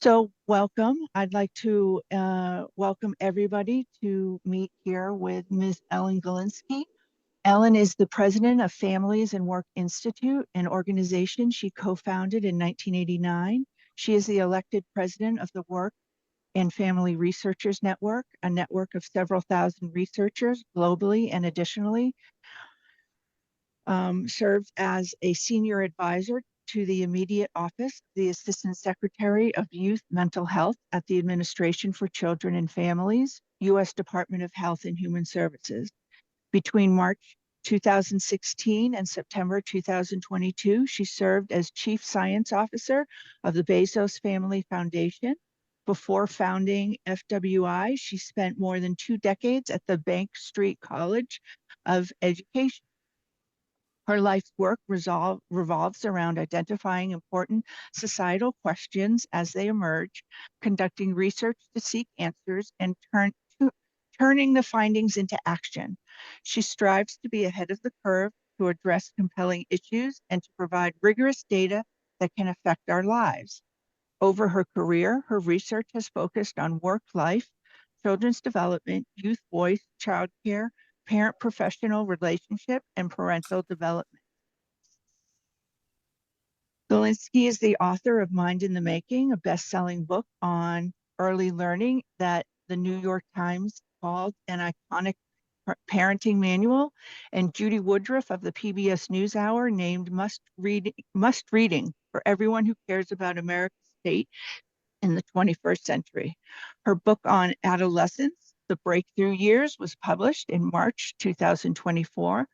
So welcome. I'd like to welcome everybody to meet here with Ms. Ellen Galinsky. Ellen is the president of Families and Work Institute, an organization she co-founded in 1989. She is the elected president of the Work and Family Researchers Network, a network of several thousand researchers globally, and additionally serves as a senior advisor to the immediate office, the Assistant Secretary of Youth Mental Health at the Administration for Children and Families, U.S. Department of Health and Human Services. Between March 2016 and September 2022, she served as Chief Science Officer of the Bezos Family Foundation. Before founding FWI, she spent more than 2 decades at the Bank Street College of Education. Her life's work revolves around identifying important societal questions as they emerge, conducting research to seek answers, and turning the findings into action. She strives to be ahead of the curve, to address compelling issues, and to provide rigorous data that can affect our lives. Over her career, her research has focused on work life, children's development, youth voice, childcare, parent-professional relationship, and parental development. Galinsky is the author of Mind in the Making, a best-selling book on early learning that the New York Times called an iconic parenting manual, and Judy Woodruff of the PBS NewsHour named must reading for everyone who cares about America's state in the 21st century. Her book on adolescents, The Breakthrough Years, was published in March 2024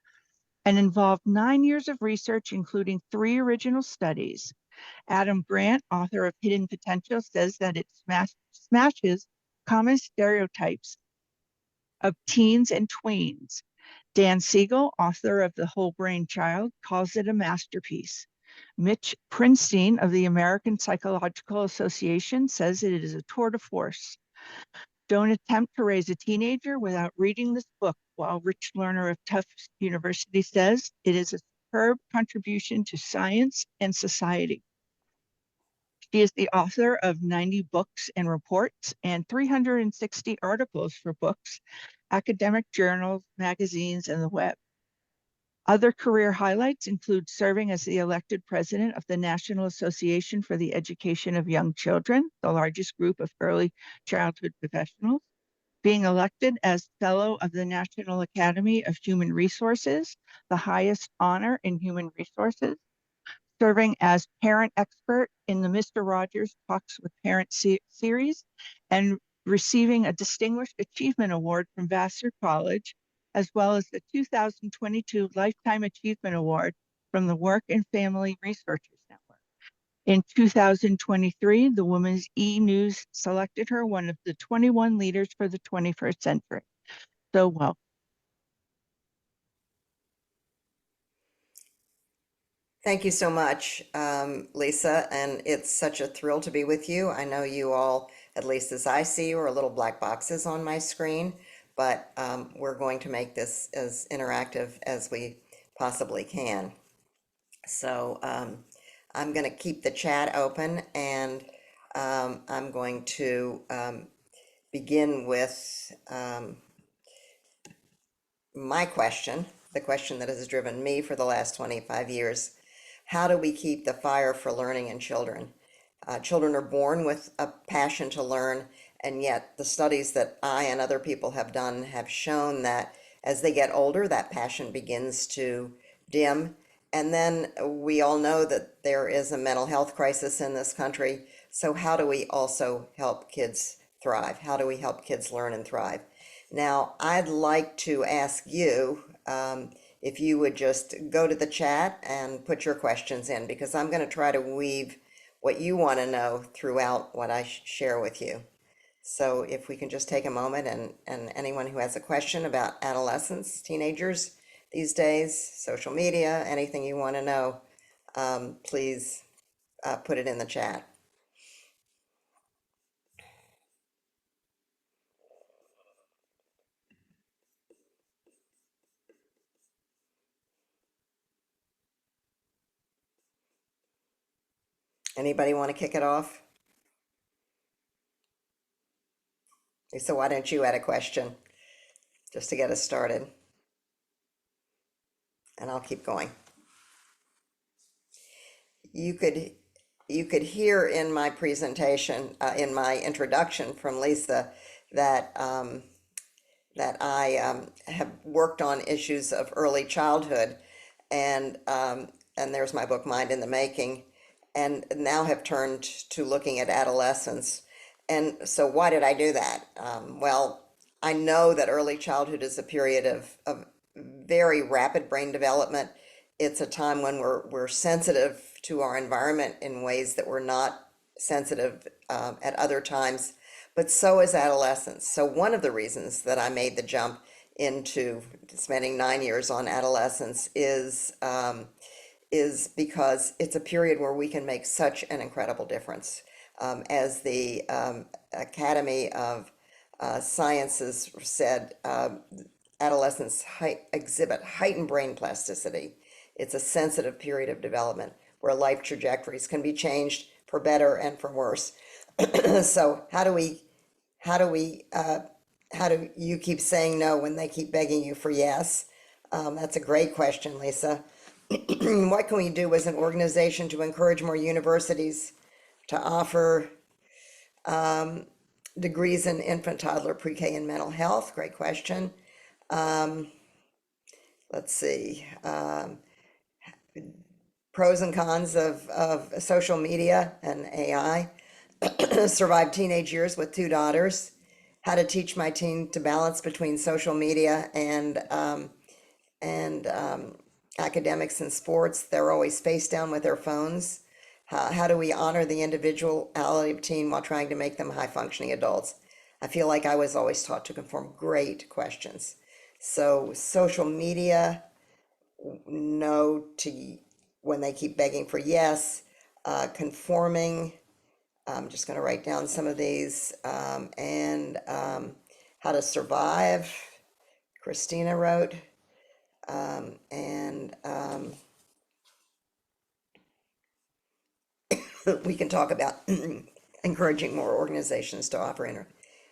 and involved 9 years of research, including 3 original studies. Adam Grant, author of Hidden Potential, says that it smashes common stereotypes of teens and tweens. Dan Siegel, author of The Whole Brain Child, calls it a masterpiece. Mitch Prinstein of the American Psychological Association says it is a tour de force. Don't attempt to raise a teenager without reading this book, while Rich Lerner of Tufts University says it is a superb contribution to science and society. She is the author of 90 books and reports and 360 articles for books, academic journals, magazines, and the web. Other career highlights include serving as the elected president of the National Association for the Education of Young Children, the largest group of early childhood professionals, being elected as fellow of the National Academy of Human Resources, the highest honor in human resources, serving as parent expert in the Mr. Rogers Talks with Parents series, and receiving a Distinguished Achievement Award from Vassar College, as well as the 2022 Lifetime Achievement Award from the Work and Family Researchers Network. In 2023, the Women's E-News selected her one of the 21 leaders for the 21st century. So welcome. Thank you so much, Lisa, and it's such a thrill to be with you. I know you all, at least as I see you, are little black boxes on my screen, but we're going to make this as interactive as we possibly can. So I'm going to keep the chat open, and I'm going to begin with my question, the question that has driven me for the last 25 years. How do we keep the fire for learning in children? Children are born with a passion to learn, and yet the studies that I and other people have done have shown that as they get older, that passion begins to dim. And then we all know that there is a mental health crisis in this country. So how do we also help kids thrive? How do we help kids learn and thrive? Now, I'd like to ask you if you would just go to the chat and put your questions in, because I'm going to try to weave what you want to know throughout what I share with you. So if we can just take a moment, and anyone who has a question about adolescents, teenagers these days, social media, anything you want to know, please put it in the chat. Anybody want to kick it off? So why don't you add a question just to get us started? And I'll keep going. You could you could hear in my presentation, in my introduction from Lisa, that that I have worked on issues of early childhood, and there's my book Mind in the Making, and now have turned to looking at adolescence. And so, why did I do that? Well, I know that early childhood is a period of very rapid brain development. It's a time when we're sensitive to our environment in ways that we're not sensitive at other times, but so is adolescence. So one of the reasons that I made the jump into spending 9 years on adolescence is because it's a period where we can make such an incredible difference. As the Academy of Sciences said, adolescents exhibit heightened brain plasticity. It's a sensitive period of development where life trajectories can be changed for better and for worse. So how do you keep saying no when they keep begging you for yes? That's a great question, Lisa. What can we do as an organization to encourage more universities to offer degrees in infant, toddler, pre-K, and mental health? Great question. Let's see. Pros and cons of social media and AI. Survived teenage years with two daughters. How to teach my teen to balance between social media and academics and sports. They're always face down with their phones. How do we honor the individuality of teen while trying to make them high functioning adults? I feel like I was always taught to conform. Great questions. So social media, no to when they keep begging for yes. Conforming, I'm just going to write down some of these. And how to survive, Christina wrote. And we can talk about encouraging more organizations to offer inner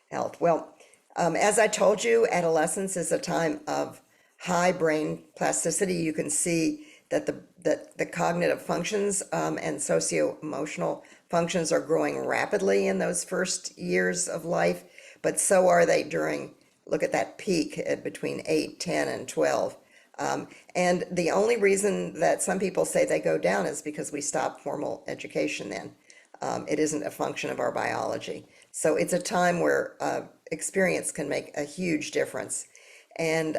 health. Well, as I told you, adolescence is a time of high brain plasticity. You can see that the cognitive functions and socio-emotional functions are growing rapidly in those first years of life, but so are they during, look at that peak at between 8, 10, and 12. And the only reason that some people say they go down is because we stop formal education then. It isn't a function of our biology. So it's a time where experience can make a huge difference. And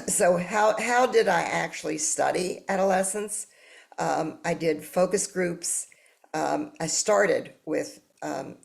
so how did I actually study adolescence? I did focus groups. I started with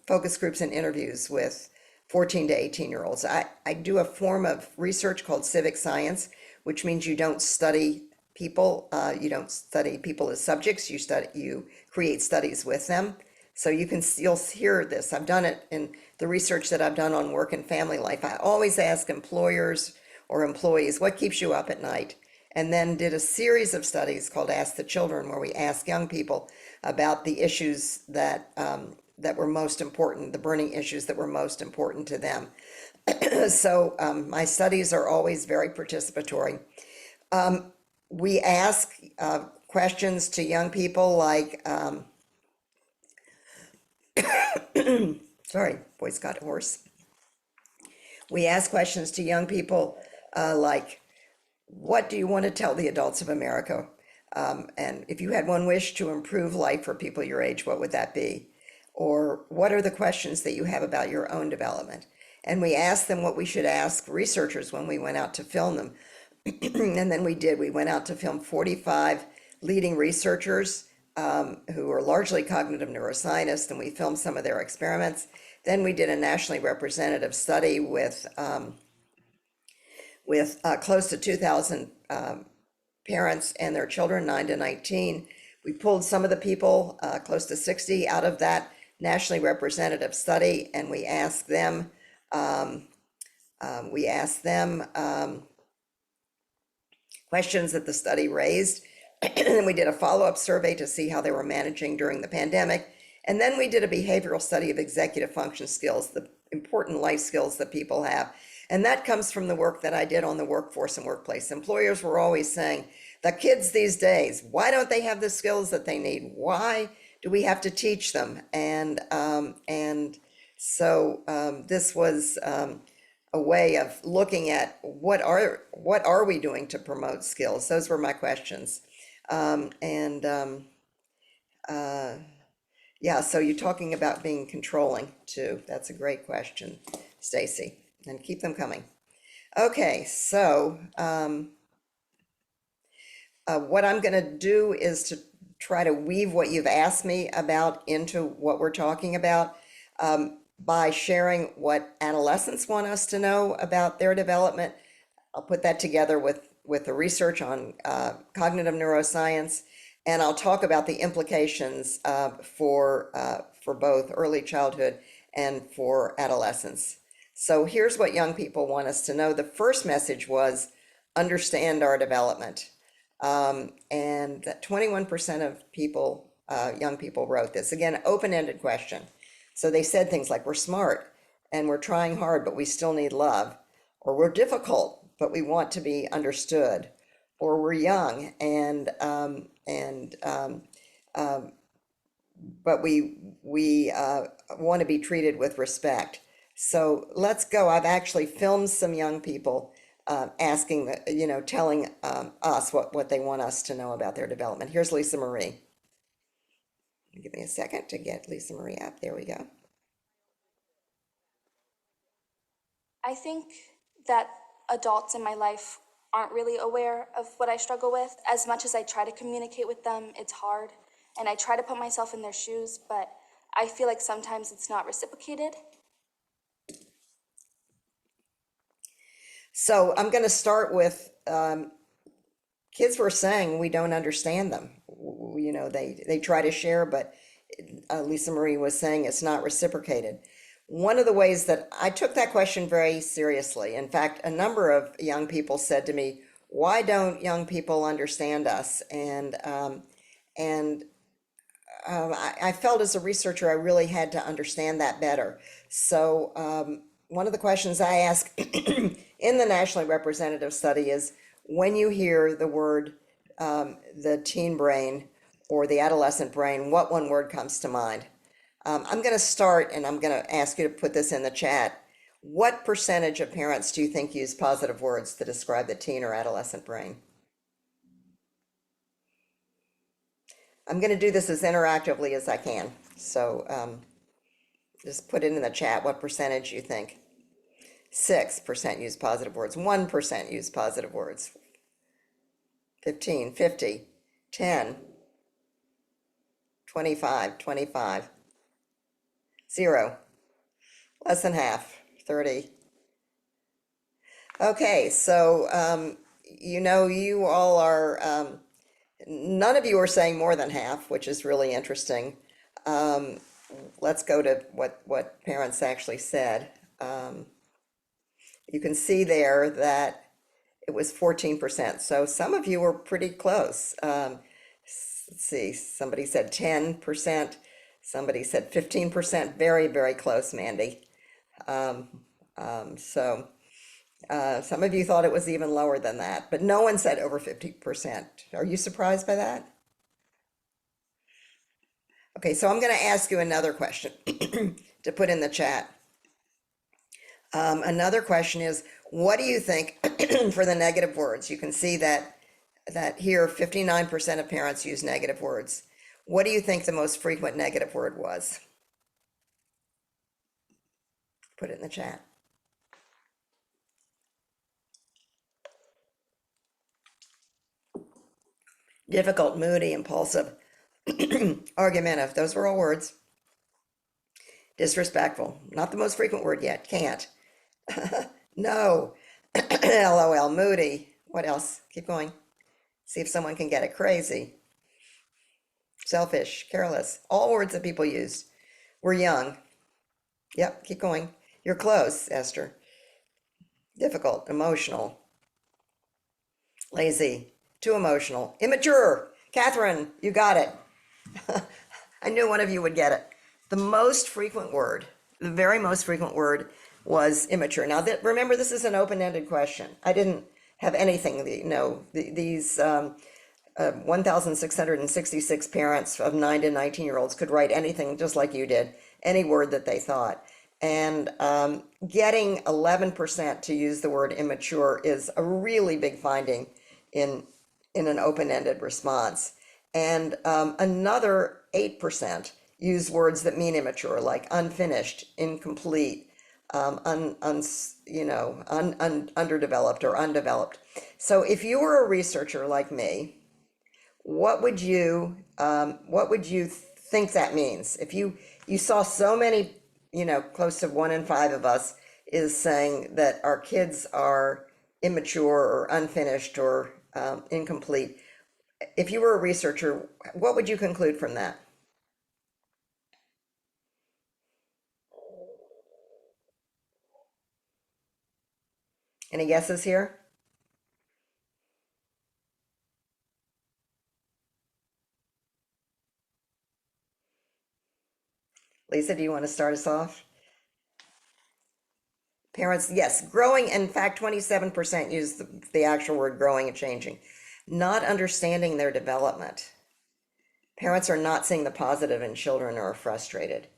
focus groups and interviews with 14 to 18-year-olds. I do a form of research called civic science, which means you don't study people. You don't study people as subjects. You create studies with them. So you'll hear this. I've done it in the research that I've done on work and family life. I always ask employers or employees, what keeps you up at night? And then did a series of studies called Ask the Children, where we ask young people about the issues that were most important, the burning issues that were most important to them. So my studies are always very participatory. We ask questions to young people like, sorry, voice got hoarse. We ask questions to young people like, what do you want to tell the adults of America? And if you had one wish to improve life for people your age, what would that be? Or what are the questions that you have about your own development? And we asked them what we should ask researchers when we went out to film them. And then we went out to film 45 leading researchers who are largely cognitive neuroscientists, and we filmed some of their experiments. Then we did a nationally representative study with close to 2,000 parents and their children, 9 to 19. We pulled some of the people, close to 60, out of that nationally representative study, and we asked them questions that the study raised. And we did a follow-up survey to see how they were managing during the pandemic. And then we did a behavioral study of executive function skills. important life skills that people have. And that comes from the work that I did on the workforce and workplace. Employers were always saying, the kids these days, why don't they have the skills that they need? Why do we have to teach them? And this was a way of looking at what are we doing to promote skills? Those were my questions. Um, and yeah, so you're talking about being controlling too. That's a great question, Stacy, and keep them coming. Okay, so what I'm going to do is to try to weave what you've asked me about into what we're talking about by sharing what adolescents want us to know about their development. I'll put that together with the research on cognitive neuroscience, and I'll talk about the implications for both early childhood and for adolescence. So here's what young people want us to know. The first message was understand our development. And 21% of people, young people wrote this. Again, open-ended question. So they said things like, we're smart and we're trying hard, but we still need love. Or we're difficult, but we want to be understood. Or we're young but we want to be treated with respect. So let's go. I've actually filmed some young people asking, telling us what they want us to know about their development. Here's Lisa Marie. Give me a second to get Lisa Marie up. There we go. I think that adults in my life aren't really aware of what I struggle with. As much as I try to communicate with them, it's hard. And I try to put myself in their shoes, but I feel like sometimes it's not reciprocated. So I'm going to start with kids were saying we don't understand them. They try to share, but Lisa Marie was saying it's not reciprocated. One of the ways that I took that question very seriously, in fact, a number of young people said to me, why don't young people understand us? I felt as a researcher, I really had to understand that better. So one of the questions I ask in the nationally representative study is, when you hear the word the teen brain or the adolescent brain, what one word comes to mind? I'm going to start, and I'm going to ask you to put this in the chat. What percentage of parents do you think use positive words to describe the teen or adolescent brain? I'm going to do this as interactively as I can. So just put it in the chat what percentage you think. 6% use positive words. 1% use positive words. 15, 50, 10, 25, 25. 0. Less than half. 30. Okay, so you all are, none of you are saying more than half, which is really interesting. Let's go to what parents actually said. You can see there that it was 14%. So some of you were pretty close. Let's see, somebody said 10%, somebody said 15%, very, very close, Mandy. So some of you thought it was even lower than that, but no one said over 50%. Are you surprised by that? Okay, so I'm going to ask you another question to put in the chat. Another question is, what do you think for the negative words? You can see that here 59% of parents use negative words. What do you think the most frequent negative word was? Put it in the chat. Difficult, moody, impulsive, argumentative. Those were all words. Disrespectful, not the most frequent word yet. Can't. No. LOL, moody. What else? Keep going. See if someone can get it. Crazy. Selfish, careless. All words that people use. We're young. Yep, keep going. You're close, Esther. Difficult, emotional, lazy, too emotional, immature. Catherine, you got it. I knew one of you would get it. The most frequent word the very most frequent word was immature. Now, remember, this is an open-ended question. I didn't have anything, these 1,666 parents of 9 to 19-year-olds could write anything just like you did, any word that they thought. And getting 11% to use the word immature is a really big finding in an open-ended response. And another 8% use words that mean immature, like unfinished, incomplete, underdeveloped or undeveloped. So if you were a researcher like me, what would you think that means? If you saw so many, close to 1 in 5 of us is saying that our kids are immature or unfinished or incomplete. If you were a researcher, what would you conclude from that? Any guesses here? Lisa, do you want to start us off? Parents, yes, growing. In fact, 27% use the actual word growing and changing. Not understanding their development. Parents are not seeing the positive in children or are frustrated.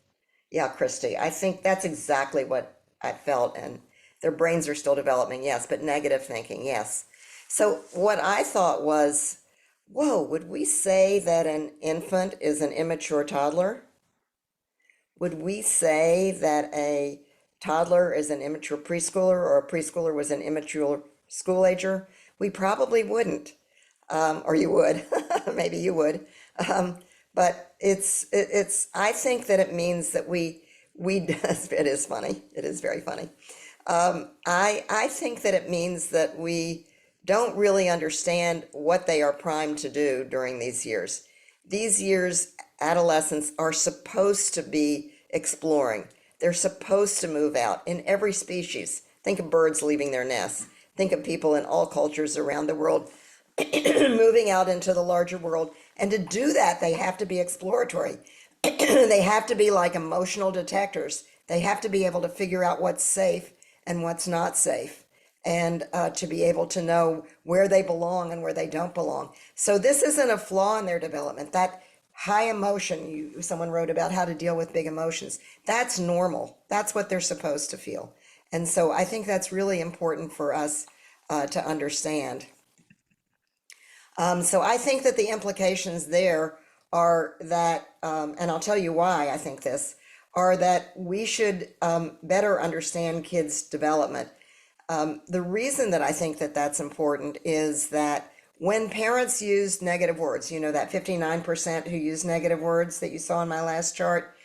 Yeah, Christy, I think that's exactly what I felt. And their brains are still developing, yes, but negative thinking, yes. So what I thought was, whoa, would we say that an infant is an immature toddler? Would we say that a toddler is an immature preschooler or a preschooler was an immature school ager? We probably wouldn't. Or you would, maybe you would. But I think that it means that it is funny. It is very funny. I think that it means that we don't really understand what they are primed to do during these years. These years, adolescents are supposed to be exploring. They're supposed to move out in every species. Think of birds leaving their nests. Think of people in all cultures around the world moving out into the larger world. And to do that, they have to be exploratory. They have to be like emotional detectors. They have to be able to figure out what's safe and what's not safe, and to be able to know where they belong and where they don't belong. So this isn't a flaw in their development. That high emotion, someone wrote about how to deal with big emotions. That's normal. That's what they're supposed to feel. And so I think that's really important for us to understand. So I think that the implications there are that, and I'll tell you why I think this, are that we should better understand kids' development. The reason that I think that that's important is that when parents use negative words, that 59% who use negative words that you saw in my last chart,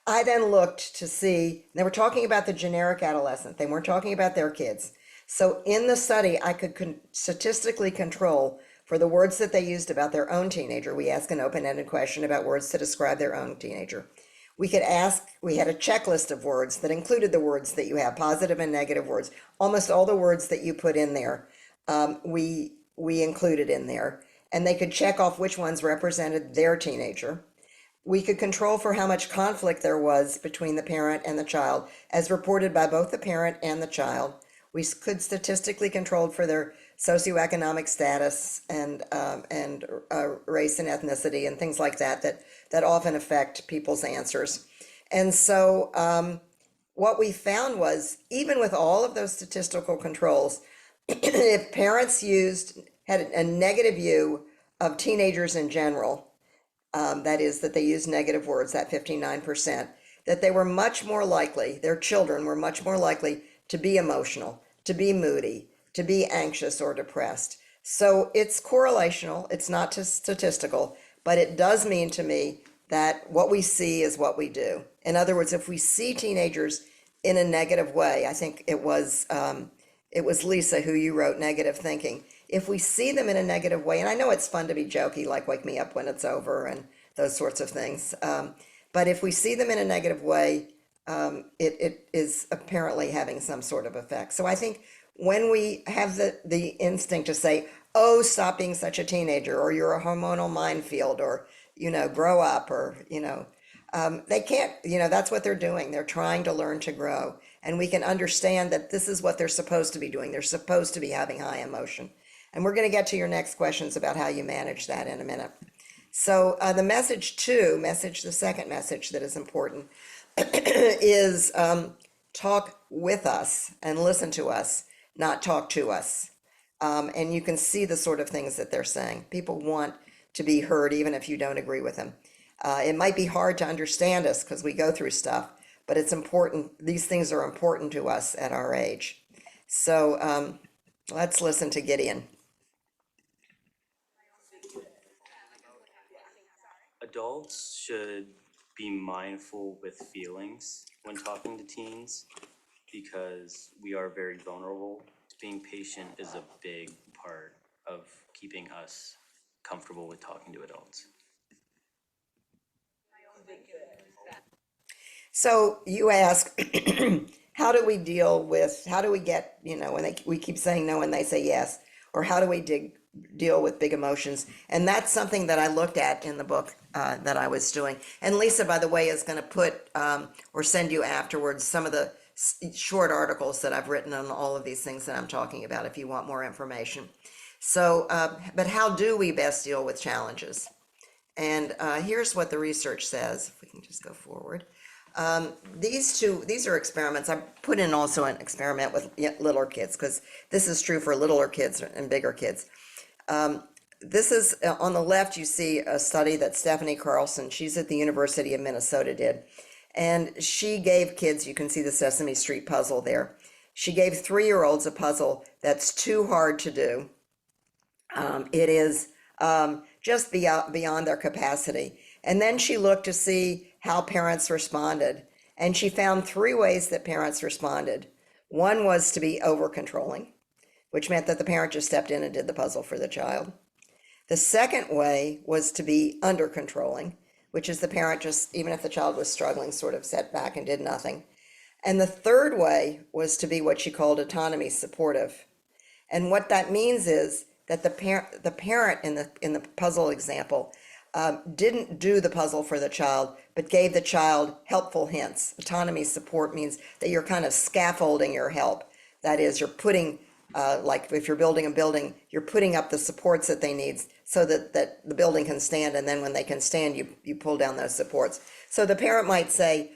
I then looked to see, they were talking about the generic adolescent. They weren't talking about their kids. So in the study, I could statistically control for the words that they used about their own teenager. We asked an open-ended question about words to describe their own teenager. We had a checklist of words that included the words that you have, positive and negative words. Almost all the words that you put in there, we included in there. And they could check off which ones represented their teenager. We could control for how much conflict there was between the parent and the child, as reported by both the parent and the child. We could statistically control for their socioeconomic status and race and ethnicity and things like that often affect people's answers. And so what we found was, even with all of those statistical controls, if parents had a negative view of teenagers in general, that is, that they use negative words, that 59%, that they were much more likely, their children were much more likely to be emotional, to be moody, to be anxious or depressed. So it's correlational, it's not statistical, but it does mean to me that what we see is what we do. In other words, if we see teenagers in a negative way, I think it was Lisa who you wrote negative thinking. If we see them in a negative way, and I know it's fun to be jokey, like wake me up when it's over and those sorts of things, but if we see them in a negative way, it is apparently having some sort of effect. So I think when we have the instinct to say, oh, stop being such a teenager, or you're a hormonal minefield, or, grow up, or, They can't, that's what they're doing. They're trying to learn to grow. And we can understand that this is what they're supposed to be doing. They're supposed to be having high emotion. And we're going to get to your next questions about how you manage that in a minute. So the second message that is important is talk with us and listen to us, not talk to us. And you can see the sort of things that they're saying. People want to be heard even if you don't agree with them. It might be hard to understand us because we go through stuff, but it's important. These things are important to us at our age. So let's listen to Gideon. Adults should be mindful with feelings when talking to teens because we are very vulnerable. Being patient is a big part of keeping us comfortable with talking to adults. So you ask, how do we get, we keep saying no and they say yes, or how do we deal with big emotions? And that's something that I looked at in the book that I was doing. And Lisa, by the way, is going to put or send you afterwards some of the short articles that I've written on all of these things that I'm talking about if you want more information. So, but how do we best deal with challenges? And here's what the research says, if we can just go forward. These are experiments. I put in also an experiment with littler kids because this is true for littler kids and bigger kids. This is on the left, you see a study that Stephanie Carlson, she's at the University of Minnesota, did. And she gave kids, you can see the Sesame Street puzzle there. She gave 3-year-olds a puzzle that's too hard to do. It is just beyond their capacity. And then she looked to see how parents responded. And she found 3 ways that parents responded. One was to be over controlling, which meant that the parent just stepped in and did the puzzle for the child. The second way was to be under controlling, which is the parent just, even if the child was struggling, sort of sat back and did nothing. And the third way was to be what she called autonomy supportive. And what that means is that the parent in the puzzle example didn't do the puzzle for the child, but gave the child helpful hints. Autonomy support means that you're kind of scaffolding your help. That is, you're putting, like if you're building a building, you're putting up the supports that they need so that the building can stand, and then when they can stand, you pull down those supports. So the parent might say,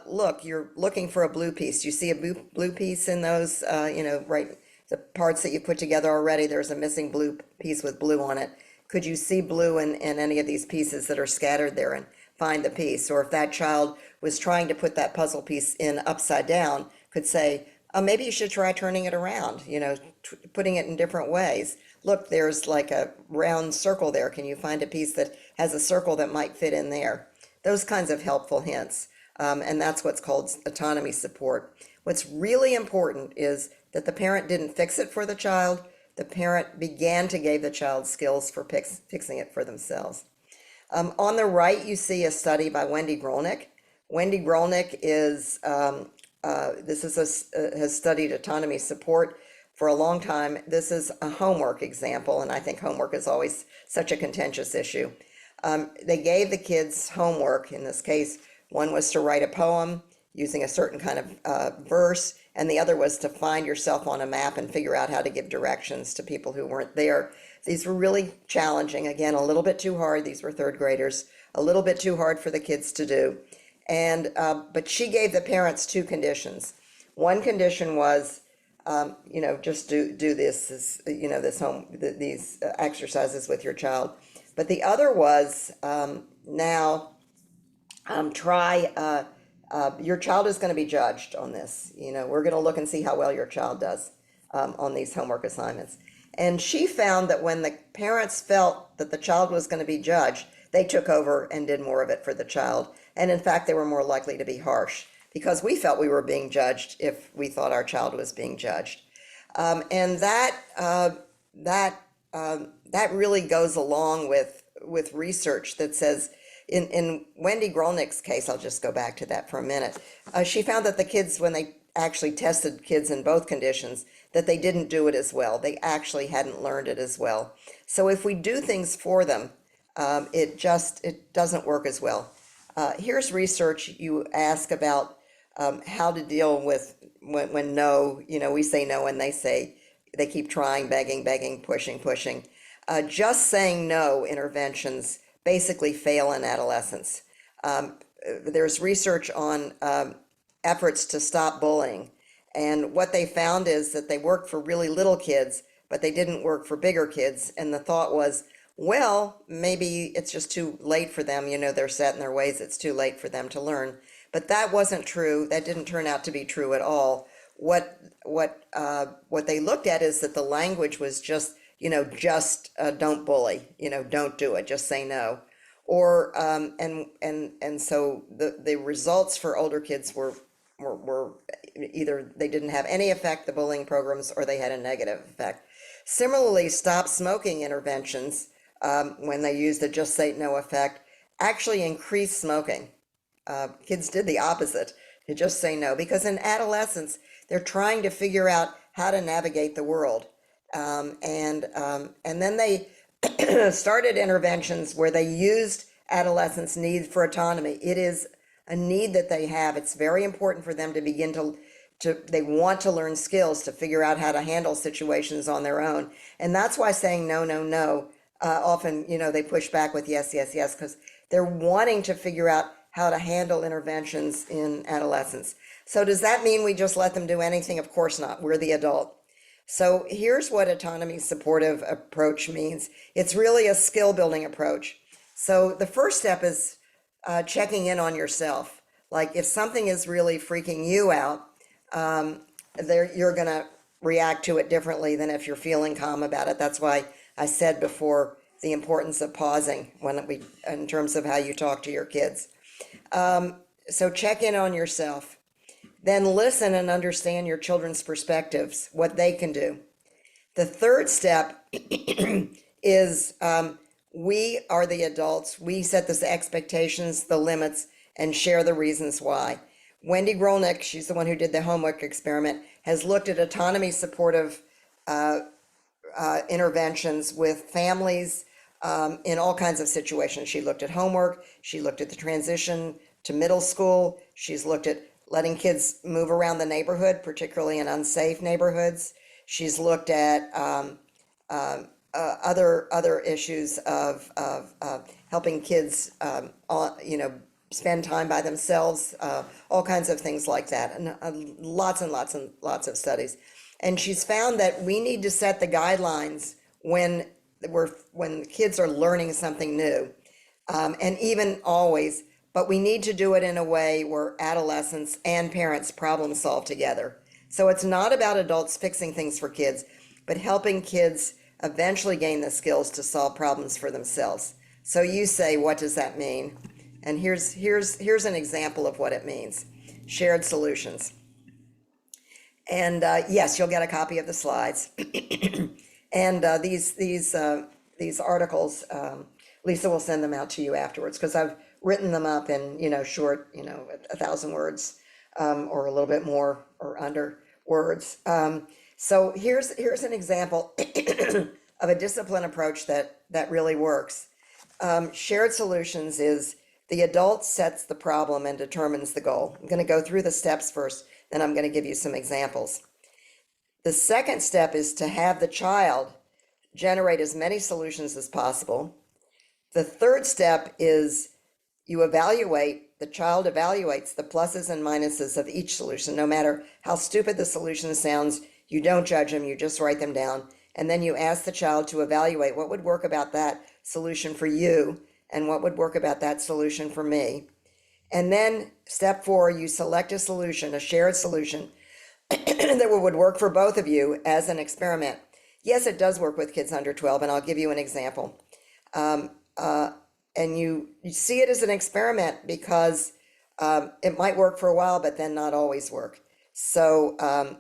look, you're looking for a blue piece. You see a blue piece in those, right, the parts that you put together already, there's a missing blue piece with blue on it. Could you see blue in any of these pieces that are scattered there and find the piece? Or if that child was trying to put that puzzle piece in upside down, could say, oh, maybe you should try turning it around, putting it in different ways. Look, there's like a round circle there. Can you find a piece that has a circle that might fit in there? Those kinds of helpful hints. And that's what's called autonomy support. What's really important is that the parent didn't fix it for the child. The parent began to give the child skills for fixing it for themselves. On the right, you see a study by Wendy Grolnick. Wendy Grolnick has studied autonomy support for a long time. This is a homework example, and I think homework is always such a contentious issue. They gave the kids homework. In this case, one was to write a poem using a certain kind of verse, and the other was to find yourself on a map and figure out how to give directions to people who weren't there. These were really challenging. Again, a little bit too hard. These were 3rd graders, a little bit too hard for the kids to do. And but she gave the parents 2 conditions. One condition was, just do this, these exercises with your child. But the other was try. Your child is going to be judged on this. We're going to look and see how well your child does on these homework assignments. And she found that when the parents felt that the child was going to be judged, they took over and did more of it for the child. And in fact, they were more likely to be harsh because we felt we were being judged if we thought our child was being judged. And that really goes along with research that says, in Wendy Grolnick's case, I'll just go back to that for a minute. She found that the kids, when they actually tested kids in both conditions, that they didn't do it as well. They actually hadn't learned it as well. So if we do things for them, it doesn't work as well. Here's research you ask about how to deal with when no, we say no and they keep trying, begging, pushing. Just saying no interventions basically fail in adolescence. There's research on efforts to stop bullying. And what they found is that they worked for really little kids, but they didn't work for bigger kids. And the thought was, well, maybe it's just too late for them. They're set in their ways. It's too late for them to learn. But that wasn't true. That didn't turn out to be true at all. What they looked at is that the language was just, don't bully, don't do it, just say no. Or and so the results for older kids were either they didn't have any effect, the bullying programs, or they had a negative effect. Similarly, stop smoking interventions, when they used the just say no effect, actually increased smoking. Kids did the opposite, to just say no, because in adolescence, they're trying to figure out how to navigate the world. And then they started interventions where they used adolescents' need for autonomy. It is a need that they have. It's very important for them to begin to they want to learn skills to figure out how to handle situations on their own. And that's why saying no, no, no, often, they push back with yes, yes, yes, because they're wanting to figure out how to handle interventions in adolescence. So does that mean we just let them do anything? Of course not. We're the adult. So here's what autonomy supportive approach means. It's really a skill building approach. So the first step is checking in on yourself. Like if something is really freaking you out, you're going to react to it differently than if you're feeling calm about it. That's why I said before the importance of pausing in terms of how you talk to your kids. So check in on yourself. Then listen and understand your children's perspectives, what they can do. The third step is we are the adults. We set the expectations, the limits, and share the reasons why. Wendy Grolnick, she's the one who did the homework experiment, has looked at autonomy supportive interventions with families in all kinds of situations. She looked at homework. She looked at the transition to middle school. She's looked at letting kids move around the neighborhood, particularly in unsafe neighborhoods. She's looked at other issues of helping kids, spend time by themselves, all kinds of things like that, and lots of studies. And she's found that we need to set the guidelines when kids are learning something new, and even always. But we need to do it in a way where adolescents and parents problem solve together. So it's not about adults fixing things for kids, but helping kids eventually gain the skills to solve problems for themselves. So you say, what does that mean? And here's an example of what it means. Shared solutions. And yes, you'll get a copy of the slides. And these articles, Lisa will send them out to you afterwards, because I've written them up in, short, 1,000 words, or a little bit more or under words. So here's an example of a discipline approach that really works. Shared solutions is the adult sets the problem and determines the goal. I'm going to go through the steps first, then I'm going to give you some examples. The second step is to have the child generate as many solutions as possible. The third step is the child evaluates the pluses and minuses of each solution. No matter how stupid the solution sounds, you don't judge them, you just write them down. And then you ask the child to evaluate what would work about that solution for you and what would work about that solution for me. And then step 4, you select a solution, a shared solution that would work for both of you as an experiment. Yes, it does work with kids under 12, and I'll give you an example. And you see it as an experiment because it might work for a while, but then not always work. So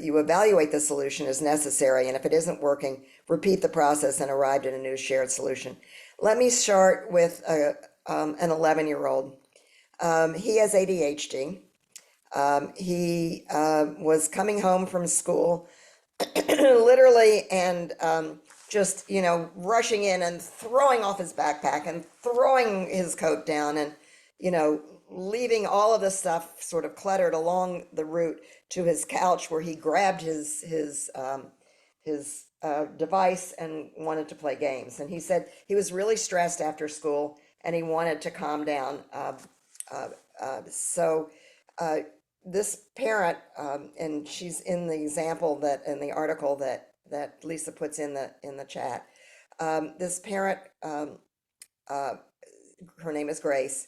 you evaluate the solution as necessary, and if it isn't working, repeat the process and arrive at a new shared solution. Let me start with an 11-year-old. He has ADHD. He was coming home from school literally and just, rushing in and throwing off his backpack and throwing his coat down and, leaving all of this stuff sort of cluttered along the route to his couch, where he grabbed his device and wanted to play games. And he said he was really stressed after school and he wanted to calm down. So this parent, and she's in the example that in the article that Lisa puts in the chat. This parent, her name is Grace,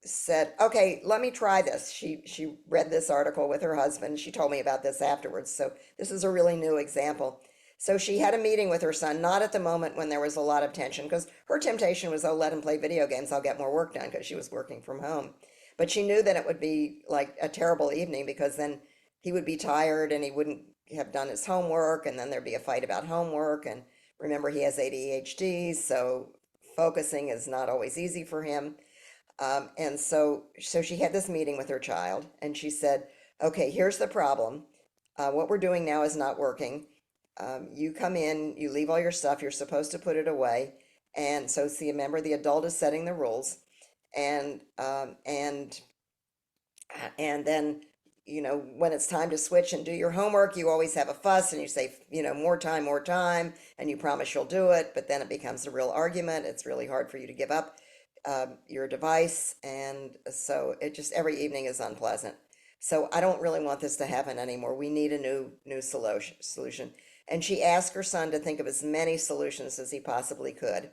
said, "Okay, let me try this." She read this article with her husband. She told me about this afterwards. So this is a really new example. So she had a meeting with her son, not at the moment when there was a lot of tension, because her temptation was, oh, let him play video games, I'll get more work done, because she was working from home. But she knew that it would be like a terrible evening, because then he would be tired and he wouldn't have done his homework, and then there'd be a fight about homework. And remember, he has ADHD, so focusing is not always easy for him. And so she had this meeting with her child, and she said, okay, here's the problem. What we're doing now is not working. You come in, you leave all your stuff, you're supposed to put it away. And so see, remember, the adult is setting the rules. And then, when it's time to switch and do your homework, you always have a fuss and you say, more time, and you promise you'll do it, but then it becomes a real argument. It's really hard for you to give up your device. And so it just, every evening is unpleasant. So I don't really want this to happen anymore. We need a new solution. And she asked her son to think of as many solutions as he possibly could.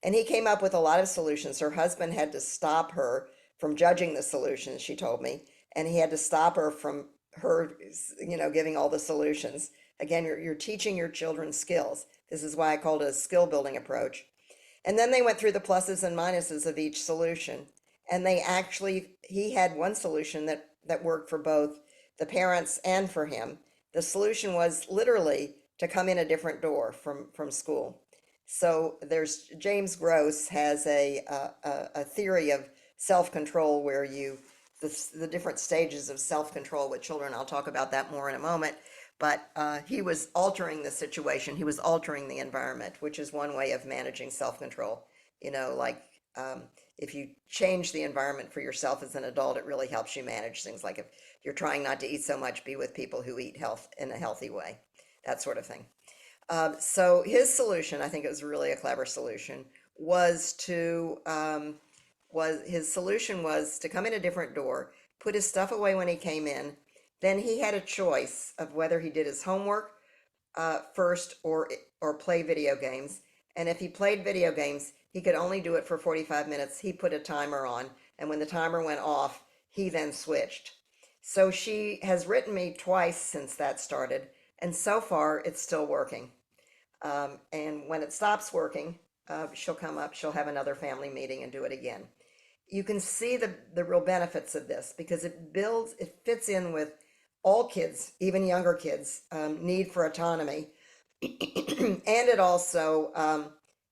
And he came up with a lot of solutions. Her husband had to stop her from judging the solutions, she told me. And he had to stop her from giving all the solutions. Again, you're teaching your children skills. This is why I called it a skill building approach. And then they went through the pluses and minuses of each solution. And he had one solution that worked for both the parents and for him. The solution was literally to come in a different door from school. So there's James Gross has a theory of self-control where the different stages of self-control with children. I'll talk about that more in a moment. But he was altering the situation. He was altering the environment, which is one way of managing self-control. If you change the environment for yourself as an adult, it really helps you manage things. Like if you're trying not to eat so much, be with people who eat health in a healthy way, that sort of thing. So his solution, I think it was really a clever solution, was to come in a different door, put his stuff away when he came in. Then he had a choice of whether he did his homework first or play video games. And if he played video games, he could only do it for 45 minutes. He put a timer on, and when the timer went off, he then switched. So she has written me twice since that started, and so far it's still working. And when it stops working, she'll come up, she'll have another family meeting and do it again. You can see the real benefits of this, because it fits in with all kids, even younger kids, need for autonomy. And it also,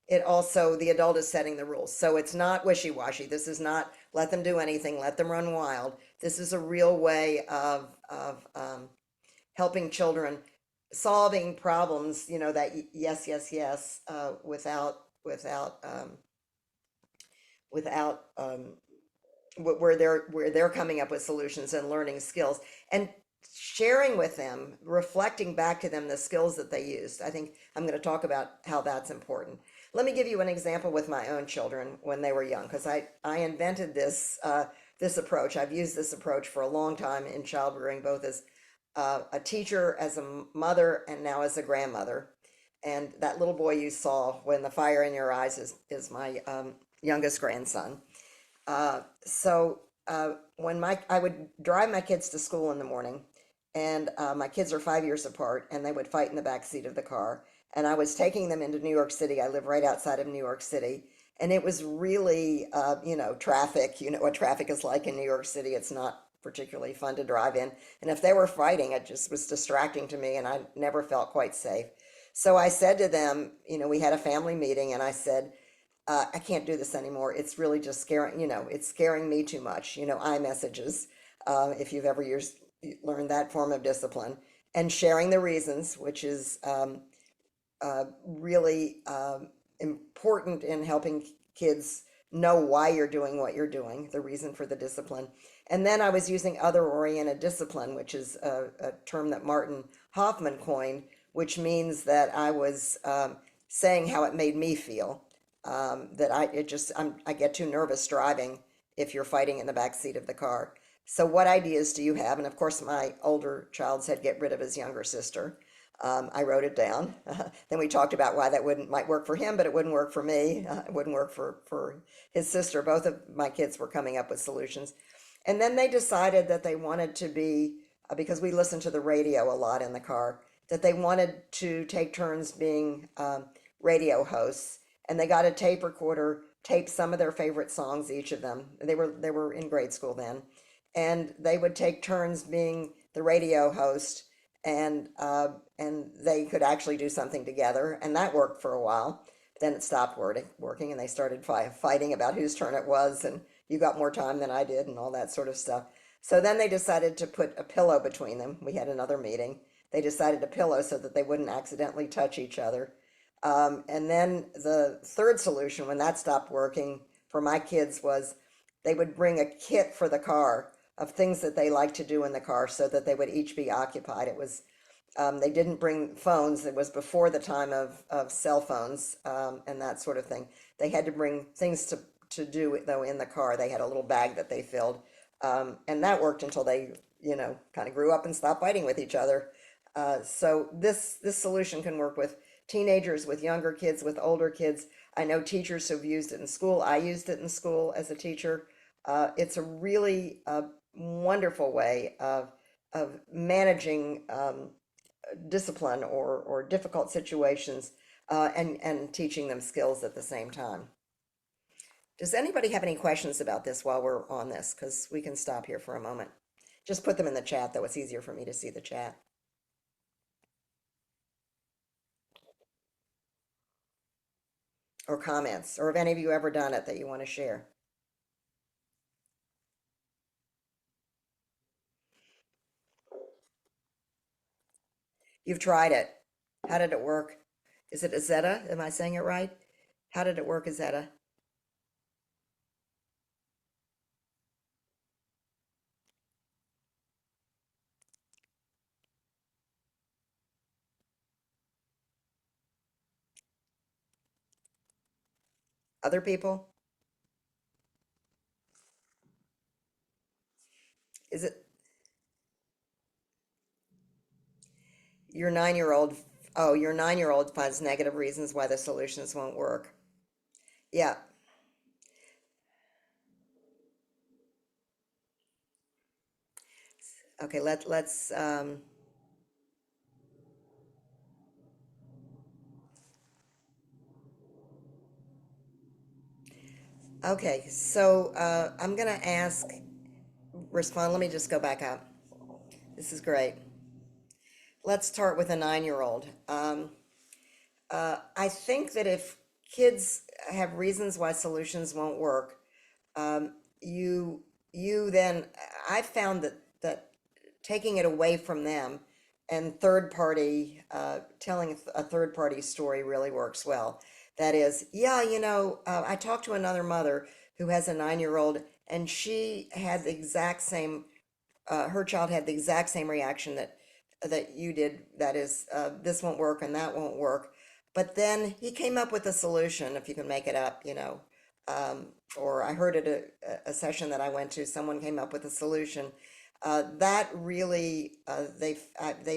the adult is setting the rules. So it's not wishy-washy. This is not let them do anything, let them run wild. This is a real way of helping children, solving problems, that yes, without where they're coming up with solutions and learning skills and sharing with them, reflecting back to them the skills that they used. I think I'm going to talk about how that's important. Let me give you an example with my own children when they were young, because I invented this approach. I've used this approach for a long time in child rearing, both as a teacher, as a mother, and now as a grandmother. And that little boy you saw when the fire in your eyes is my youngest grandson. When I would drive my kids to school in the morning, and my kids are 5 years apart, and they would fight in the back seat of the car. And I was taking them into New York City. I live right outside of New York City, and it was really, traffic. You know what traffic is like in New York City. It's not particularly fun to drive in. And if they were fighting, it just was distracting to me, and I never felt quite safe. So I said to them, we had a family meeting, and I said, I can't do this anymore. It's really just scaring, it's scaring me too much. iMessages, if you've ever learned that form of discipline, and sharing the reasons, which is really important in helping kids know why you're doing what you're doing, the reason for the discipline. And then I was using other oriented discipline, which is a term that Martin Hoffman coined, which means that I was saying how it made me feel. That I get too nervous driving if you're fighting in the back seat of the car. So what ideas do you have? And of course, my older child said get rid of his younger sister. I wrote it down. Then we talked about why that wouldn't might work for him, but it wouldn't work for me. It wouldn't work for his sister. Both of my kids were coming up with solutions. And then they decided that they wanted to be, because we listened to the radio a lot in the car, that they wanted to take turns being radio hosts. And they got a tape recorder, taped some of their favorite songs, each of them. They were in grade school then, and they would take turns being the radio host, and they could actually do something together, and that worked for a while. Then it stopped working, and they started fighting about whose turn it was, and you got more time than I did, and all that sort of stuff. So then they decided to put a pillow between them. We had another meeting. They decided a pillow so that they wouldn't accidentally touch each other. And then the third solution, when that stopped working for my kids, was they would bring a kit for the car of things that they like to do in the car so that they would each be occupied. It was, they didn't bring phones. It was before the time of cell phones and that sort of thing. They had to bring things to do, though, in the car. They had a little bag that they filled. And that worked until they, kind of grew up and stopped fighting with each other. So this solution can work with teenagers, with younger kids, with older kids. I know teachers who've used it in school. I used it in school as a teacher. It's a really wonderful way of managing discipline or difficult situations and teaching them skills at the same time. Does anybody have any questions about this while we're on this? Because we can stop here for a moment. Just put them in the chat, though. It's easier for me to see the chat. Or comments, or have any of you ever done it that you want to share? You've tried it. How did it work? Is it Azetta? Am I saying it right? How did it work, Azetta? Other people? Is it your 9-year-old? Oh, your 9-year-old finds negative reasons why the solutions won't work. Yeah. Okay, let's okay, so I'm gonna respond. Let me just go back up. This is great. Let's start with a 9-year-old. I think that if kids have reasons why solutions won't work, um, you you then I found that taking it away from them and third party telling a third party story really works well. That is, yeah, I talked to another mother who has a 9-year-old, and she had the exact same her child had the exact same reaction that you did. That is, this won't work and that won't work. But then he came up with a solution, if you can make it up, or I heard at a session that I went to, someone came up with a solution. That really, they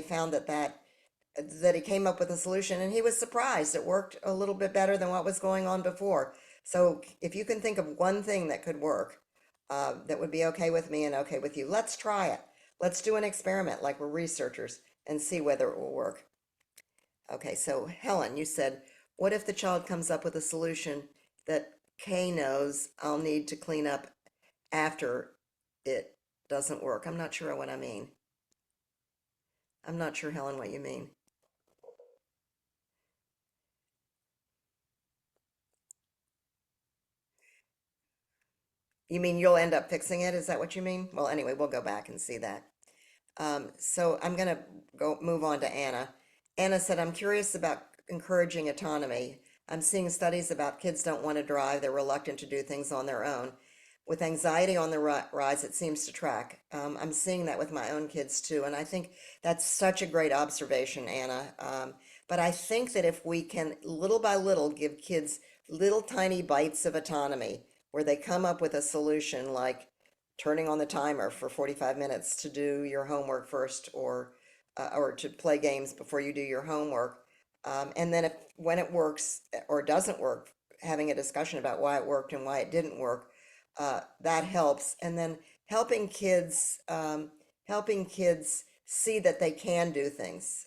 found that he came up with a solution, and he was surprised. It worked a little bit better than what was going on before. So if you can think of one thing that could work, that would be okay with me and okay with you, let's try it. Let's do an experiment like we're researchers and see whether it will work. Okay, so Helen, you said, what if the child comes up with a solution that Kay knows I'll need to clean up after it doesn't work? I'm not sure what I mean. I'm not sure, Helen, what you mean. You mean you'll end up fixing it? Is that what you mean? Well, anyway, we'll go back and see that. So I'm gonna move on to Anna. Anna said, I'm curious about encouraging autonomy. I'm seeing studies about kids don't want to drive, they're reluctant to do things on their own. With anxiety on the rise, it seems to track. I'm seeing that with my own kids too, and I think that's such a great observation, Anna. But I think that if we can, little by little, give kids little tiny bites of autonomy where they come up with a solution like turning on the timer for 45 minutes to do your homework first or to play games before you do your homework. And then if when it works or doesn't work, having a discussion about why it worked and why it didn't work, that helps. And then helping kids see that they can do things.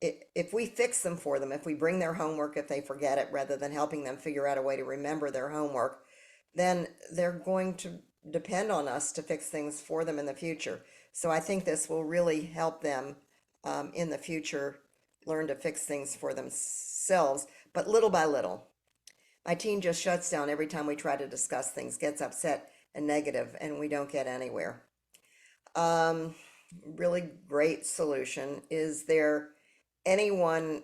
If we fix them for them, if we bring their homework if they forget it, rather than helping them figure out a way to remember their homework, then they're going to depend on us to fix things for them in the future. So I think this will really help them in the future learn to fix things for themselves, but little by little. My teen just shuts down every time we try to discuss things, gets upset and negative, and we don't get anywhere. Um, Really great solution. Is there anyone,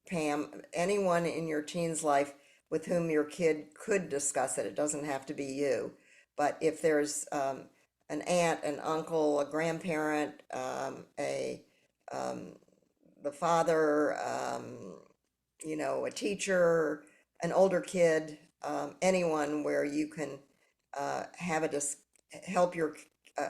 Pam, anyone in your teen's life with whom your kid could discuss it? It doesn't have to be you, but if there's an aunt, an uncle, a grandparent, um, the father, a teacher, an older kid, anyone where you can have a help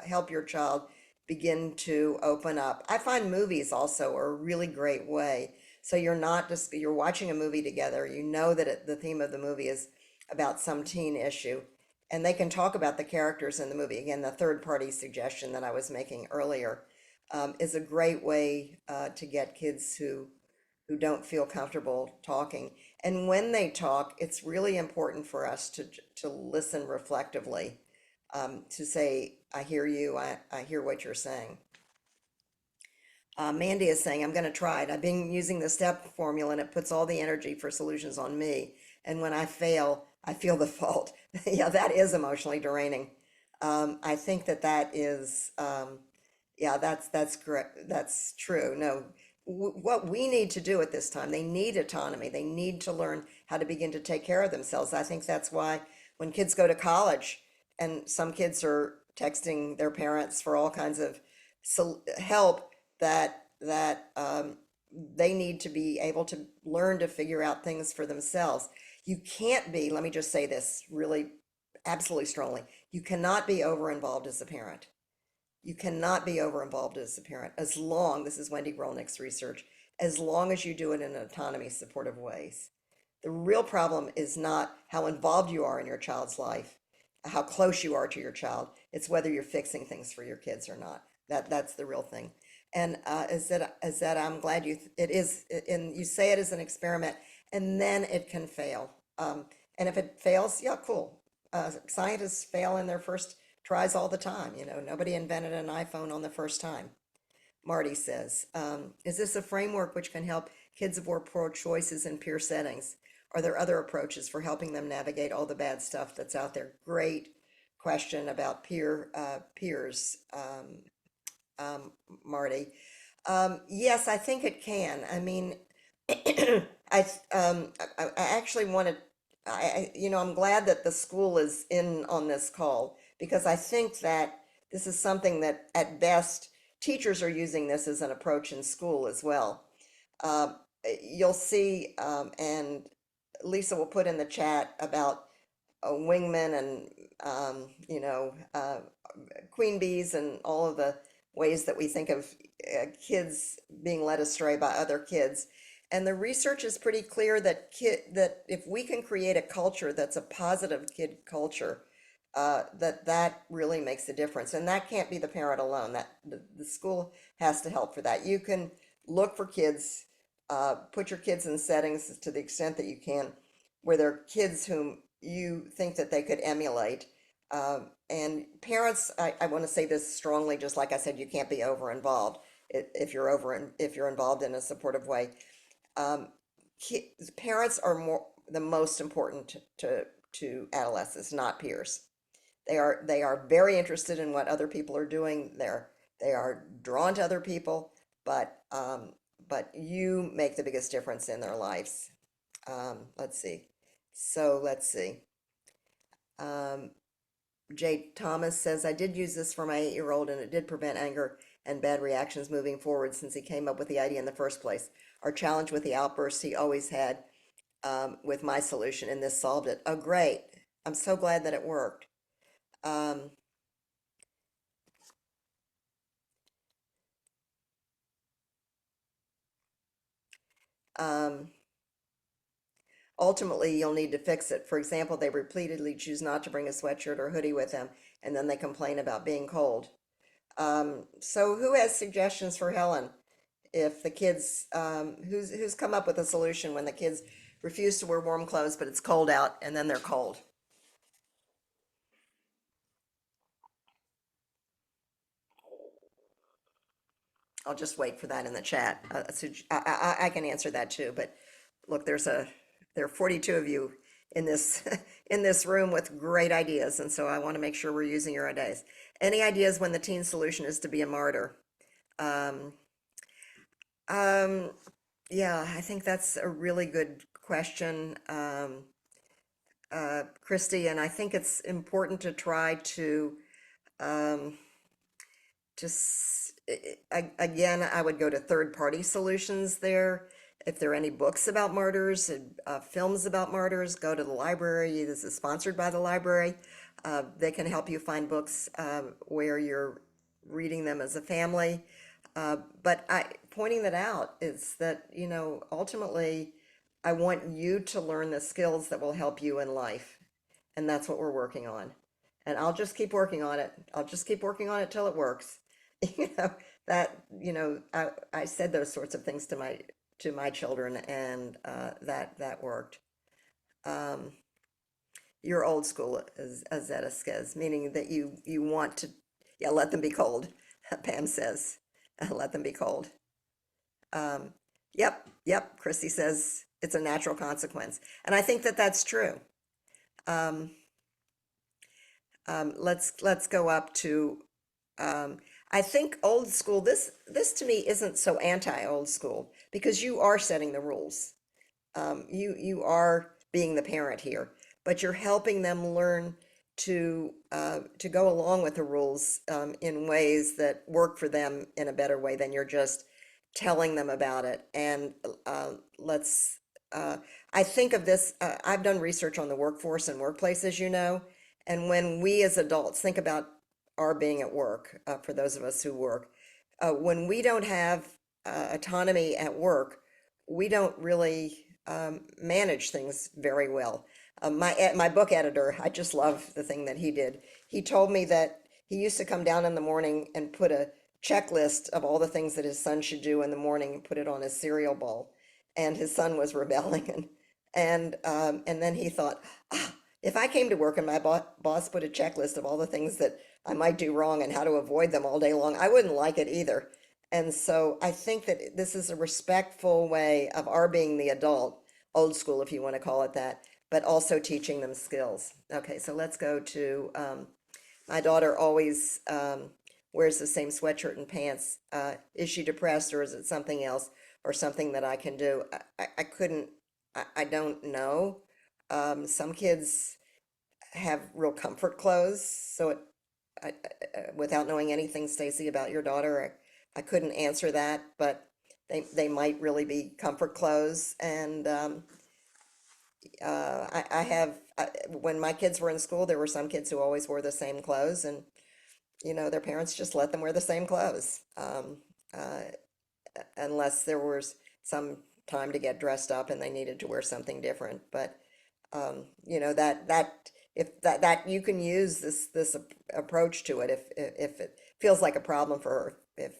help your child begin to open up. I find movies also are a really great way. So you're not just you're watching a movie together. You know that the theme of the movie is about some teen issue, and they can talk about the characters in the movie. Again, the third party suggestion that I was making earlier is a great way to get kids who don't feel comfortable talking. And when they talk, it's really important for us to listen reflectively, to say, I hear you, I hear what you're saying. Mandy is saying, I'm going to try it. I've been using the STEP formula and it puts all the energy for solutions on me. And when I fail, I feel the fault. Yeah, that is emotionally draining. I think that is, yeah, that's correct. That's true. No, what we need to do at this time, they need autonomy. They need to learn how to begin to take care of themselves. I think that's why when kids go to college and some kids are texting their parents for all kinds of help, that they need to be able to learn to figure out things for themselves. You can't be, let me just say this really absolutely strongly, you cannot be over involved as a parent. You cannot be over involved as a parent as long, this is Wendy Rolnick's research, as long as you do it in autonomy supportive ways. The real problem is not how involved you are in your child's life, how close you are to your child. It's whether you're fixing things for your kids or not. That's the real thing. And is that I'm glad it is, and you say it as an experiment, and then it can fail. And if it fails, yeah, cool. Scientists fail in their first tries all the time. Nobody invented an iPhone on the first time. Marty says, is this a framework which can help kids avoid poor choices in peer settings? Are there other approaches for helping them navigate all the bad stuff that's out there? Great question about peers, Marty. Yes, I think it can. I mean, I actually wanted, I'm glad that the school is in on this call because I think that this is something that at best teachers are using this as an approach in school as well. Um, you'll see, and Lisa will put in the chat about wingmen and queen bees and all of the ways that we think of kids being led astray by other kids. And the research is pretty clear that if we can create a culture that's a positive kid culture, that really makes a difference. And that can't be the parent alone. That the school has to help for that. You can look for kids, put your kids in settings to the extent that you can, where they're kids whom you think that they could emulate. And parents, I want to say this strongly, just like I said, you can't be over involved if you're involved in a supportive way. Um, Parents are the most important to adolescents, not peers. They are very interested in what other people are doing. They are drawn to other people, but but you make the biggest difference in their lives. Let's see. So let's see. Jay Thomas says, I did use this for my 8-year-old and it did prevent anger and bad reactions moving forward since he came up with the idea in the first place. Our challenge with the outbursts he always had with my solution, and this solved it. Oh, great. I'm so glad that it worked. Um, um, Ultimately, you'll need to fix it. For example, they repeatedly choose not to bring a sweatshirt or hoodie with them, and then they complain about being cold. So who has suggestions for Helen? If the kids, who's come up with a solution when the kids refuse to wear warm clothes, but it's cold out and then they're cold? I'll just wait for that in the chat. I can answer that too, but look, there are 42 of you in this, in this room with great ideas, and so I want to make sure we're using your ideas. Any ideas when the teen solution is to be a martyr? Um, um, yeah, I think that's a really good question, Christy, and I think it's important to try to, um, again, I would go to third-party solutions there. If there are any books about martyrs, films about martyrs, go to the library. This is sponsored by the library. They can help you find books where you're reading them as a family. But pointing that out is that, ultimately, I want you to learn the skills that will help you in life. And that's what we're working on. And I'll just keep working on it. I'll just keep working on it till it works. You know, I said those sorts of things to my children, and that worked. Um, you're old school, as Zetta says, meaning that you want to, yeah, let them be cold. Pam says, let them be cold. Um, yep. Chrissy says it's a natural consequence, and I think that that's true. Um, let's go up to, I think old school, this to me isn't so anti-old school because you are setting the rules. You are being the parent here, but you're helping them learn to go along with the rules in ways that work for them in a better way than you're just telling them about it. And let's, I think of this, I've done research on the workforce and workplace, as you know, and when we as adults think about our being at work, for those of us who work, when we don't have autonomy at work, we don't really manage things very well. My book editor, I just love the thing that he did. He told me that he used to come down in the morning and put a checklist of all the things that his son should do in the morning and put it on his cereal bowl. And his son was rebelling, and then he thought, if I came to work and my boss put a checklist of all the things that I might do wrong and how to avoid them all day long, I wouldn't like it either. And so I think that this is a respectful way of our being the adult, old school if you want to call it that, but also teaching them skills. Okay, so let's go to, my daughter always wears the same sweatshirt and pants. Is she depressed or is it something else or something that I can do? I couldn't, I don't know. Some kids have real comfort clothes, so without knowing anything, Stacy, about your daughter, I couldn't answer that, but they might really be comfort clothes. And I have, when my kids were in school, there were some kids who always wore the same clothes, and their parents just let them wear the same clothes, uh, unless there was some time to get dressed up and they needed to wear something different. But that if that you can use this approach to it if it feels like a problem for her, if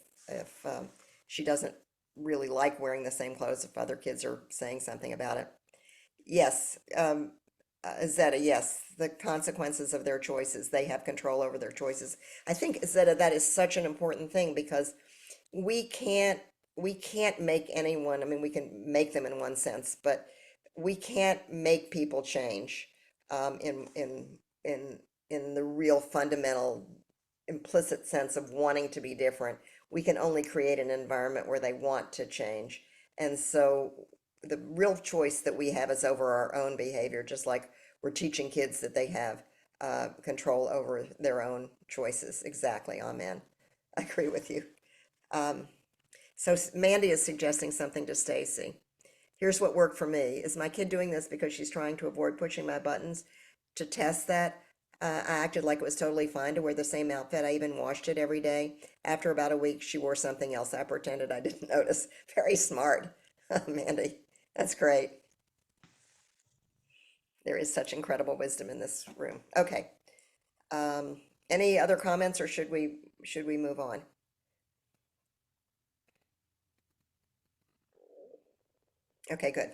she doesn't really like wearing the same clothes if other kids are saying something about it. Yes, Zeta, yes, the consequences of their choices, they have control over their choices. I think, Zeta, that is such an important thing because we can't we can't make anyone, I mean, we can make them in one sense, but we can't make people change in the real fundamental implicit sense of wanting to be different. we can only create an environment where they want to change. And so the real choice that we have is over our own behavior, just like we're teaching kids that they have control over their own choices. Exactly, amen. I agree with you. So Mandy is suggesting something to Stacy. Here's what worked for me. Is my kid doing this because she's trying to avoid pushing my buttons? To test that, I acted like it was totally fine to wear the same outfit. I even washed it every day. After about a week, she wore something else. I pretended I didn't notice. Very smart, Mandy. That's great. There is such incredible wisdom in this room. Okay. Any other comments, or should we move on? Okay, good.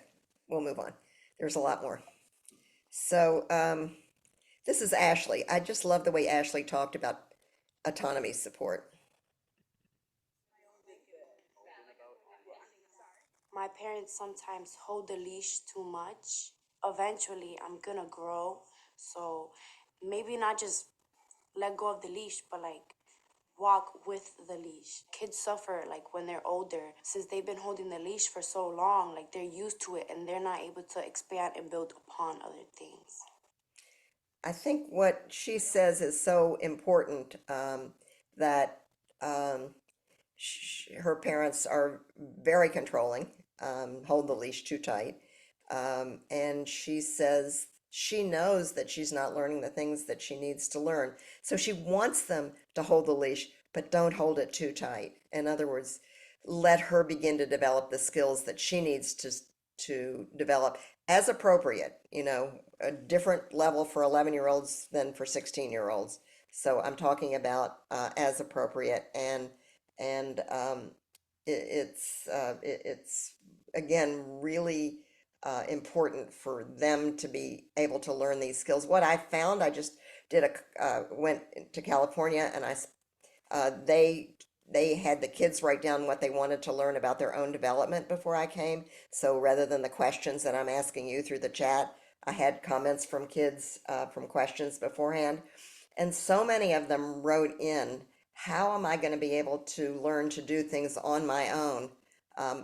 We'll move on. There's a lot more. So, this is Ashley. I just love the way Ashley talked about autonomy support. My parents sometimes hold the leash too much. Eventually, I'm gonna grow. So maybe not just let go of the leash, but like walk with the leash. Kids suffer like when they're older since they've been holding the leash for so long, like they're used to it and they're not able to expand and build upon other things. I think what she says is so important, that um, her parents are very controlling, hold the leash too tight. And she says she knows that she's not learning the things that she needs to learn. So she wants them to hold the leash, but don't hold it too tight. In other words, let her begin to develop the skills that she needs to develop as appropriate, a different level for 11-year-olds than for 16-year-olds. So I'm talking about as appropriate, and it's again really important for them to be able to learn these skills. What I found, I just went to California, and they had the kids write down what they wanted to learn about their own development before I came. So rather than the questions that I'm asking you through the chat, I had comments from kids from questions beforehand. And so many of them wrote in, how am I going to be able to learn to do things on my own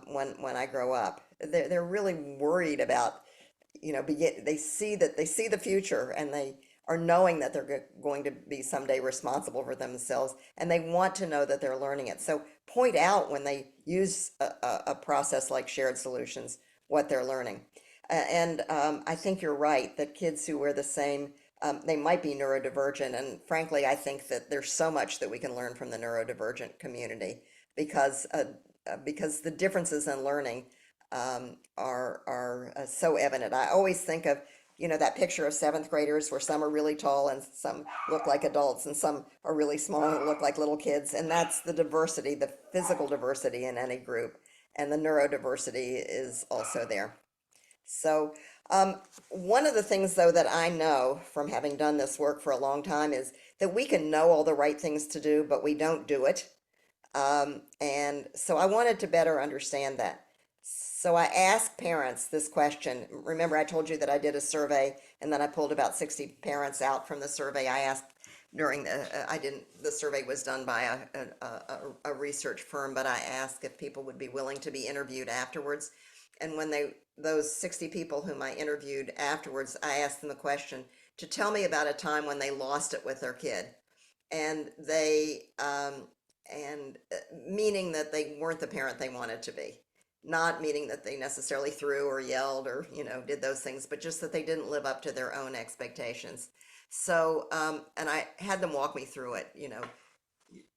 when I grow up? They're really worried about, they see the future, and they are knowing that they're going to be someday responsible for themselves, and they want to know that they're learning it. So point out when they use a process like shared solutions, what they're learning. And I think you're right that kids who wear the same, they might be neurodivergent. And frankly, I think that there's so much that we can learn from the neurodivergent community, because the differences in learning are so evident. I always think of, that picture of seventh graders where some are really tall and some look like adults and some are really small and look like little kids. And that's the diversity, the physical diversity in any group. And the neurodiversity is also there. So one of the things, though, that I know from having done this work for a long time is that we can know all the right things to do, but we don't do it. And so I wanted to better understand that. So I asked parents this question. Remember, I told you that I did a survey, and then I pulled about 60 parents out from the survey. I asked during the survey was done by a research firm, but I asked if people would be willing to be interviewed afterwards. And when those 60 people whom I interviewed afterwards, I asked them the question to tell me about a time when they lost it with their kid. And meaning that they weren't the parent they wanted to be. Not meaning that they necessarily threw or yelled or, did those things, but just that they didn't live up to their own expectations. So, and I had them walk me through it.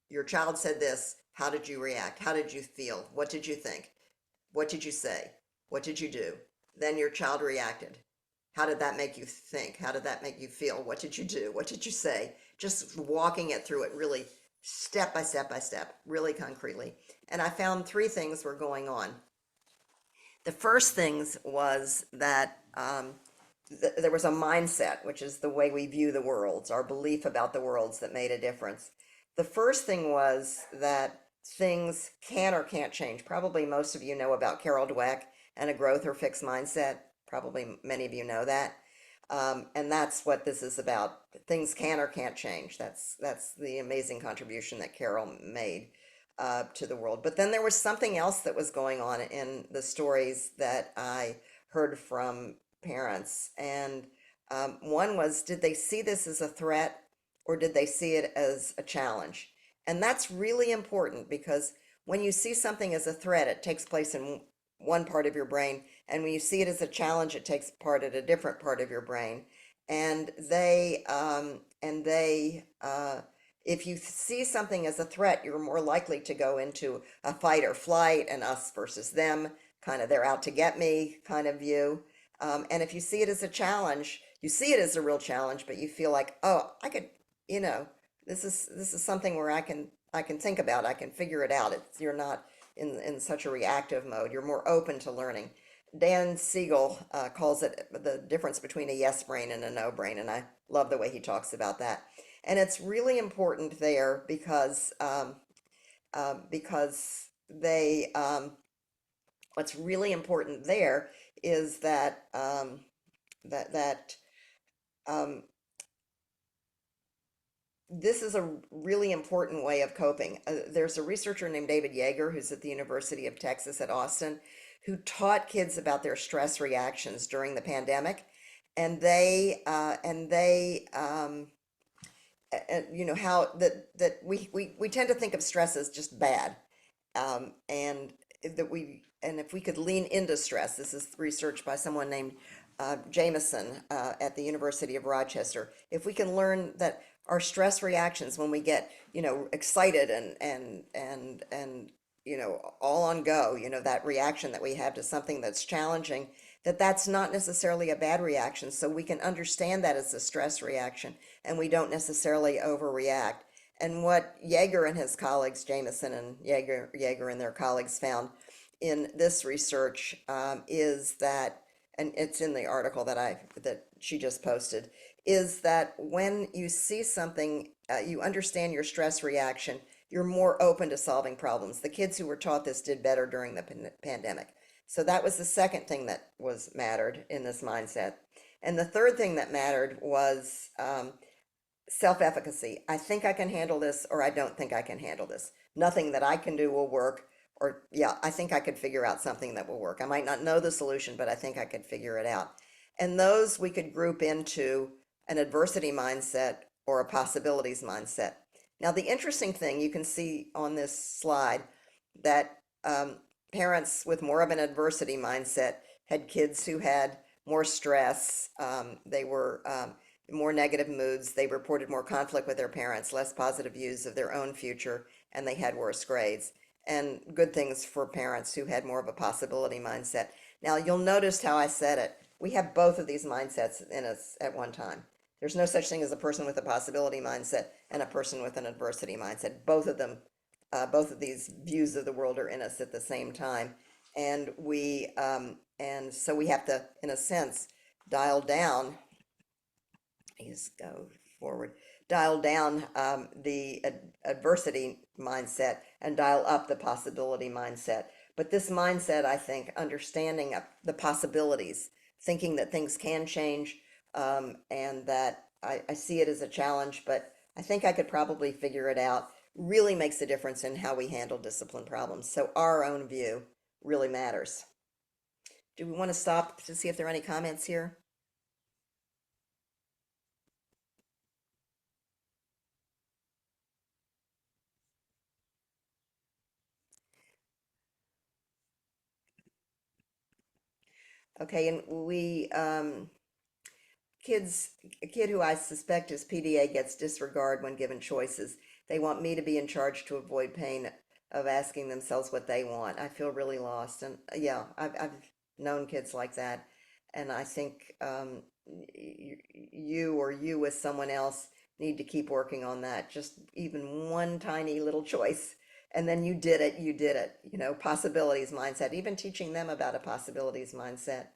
Your child said this. How did you react? How did you feel? What did you think? What did you say? What did you do? Then your child reacted. How did that make you think? How did that make you feel? What did you do? What did you say? Just walking it through it really step by step by step, really concretely. And I found three things were going on. The first things was that there was a mindset, which is the way we view the worlds, our belief about the worlds, that made a difference. The first thing was that things can or can't change. Probably most of you know about Carol Dweck and a growth or fixed mindset. Probably many of you know that. And that's what this is about. Things can or can't change. That's the amazing contribution that Carol made. to the world. But then there was something else that was going on in the stories that I heard from parents. And one was, did they see this as a threat or did they see it as a challenge? And that's really important because when you see something as a threat, it takes place in one part of your brain. And when you see it as a challenge, it takes part at a different part of your brain. And if you see something as a threat, you're more likely to go into a fight or flight and us versus them, kind of they're out to get me kind of view. And if you see it as a challenge, you see it as a real challenge, but you feel like, oh, I could, you know, this is something where I can think about, I can figure it out. You're not in such a reactive mode. You're more open to learning. Dan Siegel calls it the difference between a yes brain and a no brain, and I love the way he talks about that. And it's really important there because they what's really important there is that that um, this is a really important way of coping. There's a researcher named David Yeager who's at the University of Texas at Austin who taught kids about their stress reactions during the pandemic, and you know how we tend to think of stress as just bad, and if we could lean into stress. This is research by someone named Jameson at the University of Rochester. If we can learn that our stress reactions when we get excited and all on go, that reaction that we have to something that's challenging, that's not necessarily a bad reaction. So we can understand that as a stress reaction and we don't necessarily overreact. And what Yeager and his colleagues, Jameson and Yeager and their colleagues found in this research is that, and it's in the article that she just posted, is that when you see something, you understand your stress reaction, you're more open to solving problems. The kids who were taught this did better during the pandemic. So that was the second thing that was mattered in this mindset. And the third thing that mattered was self-efficacy. I think I can handle this, or I don't think I can handle this. Nothing that I can do will work, or yeah, I think I could figure out something that will work. I might not know the solution, but I think I could figure it out. And those we could group into an adversity mindset or a possibilities mindset. Now, the interesting thing you can see on this slide that parents with more of an adversity mindset had kids who had more stress. They were more negative moods. They reported more conflict with their parents, less positive views of their own future, and they had worse grades. And good things for parents who had more of a possibility mindset. Now, you'll notice how I said it. We have both of these mindsets in us at one time. There's no such thing as a person with a possibility mindset and a person with an adversity mindset. Both of them, both of these views of the world are in us at the same time. And so we have to, in a sense, dial down just go forward, dial down the adversity mindset and dial up the possibility mindset. But this mindset, I think, understanding the possibilities, thinking that things can change, and that I see it as a challenge, but I think I could probably figure it out, really makes a difference in how we handle discipline problems. So our own view really matters. Do we want to stop to see if there are any comments here? Okay, and a kid who I suspect is PDA gets disregard when given choices. They want me to be in charge to avoid pain of asking themselves what they want. I feel really lost. And yeah, I've known kids like that. And I think you or you with someone else need to keep working on that. Just even one tiny little choice. And then you did it, you did it. Possibilities mindset, even teaching them about a possibilities mindset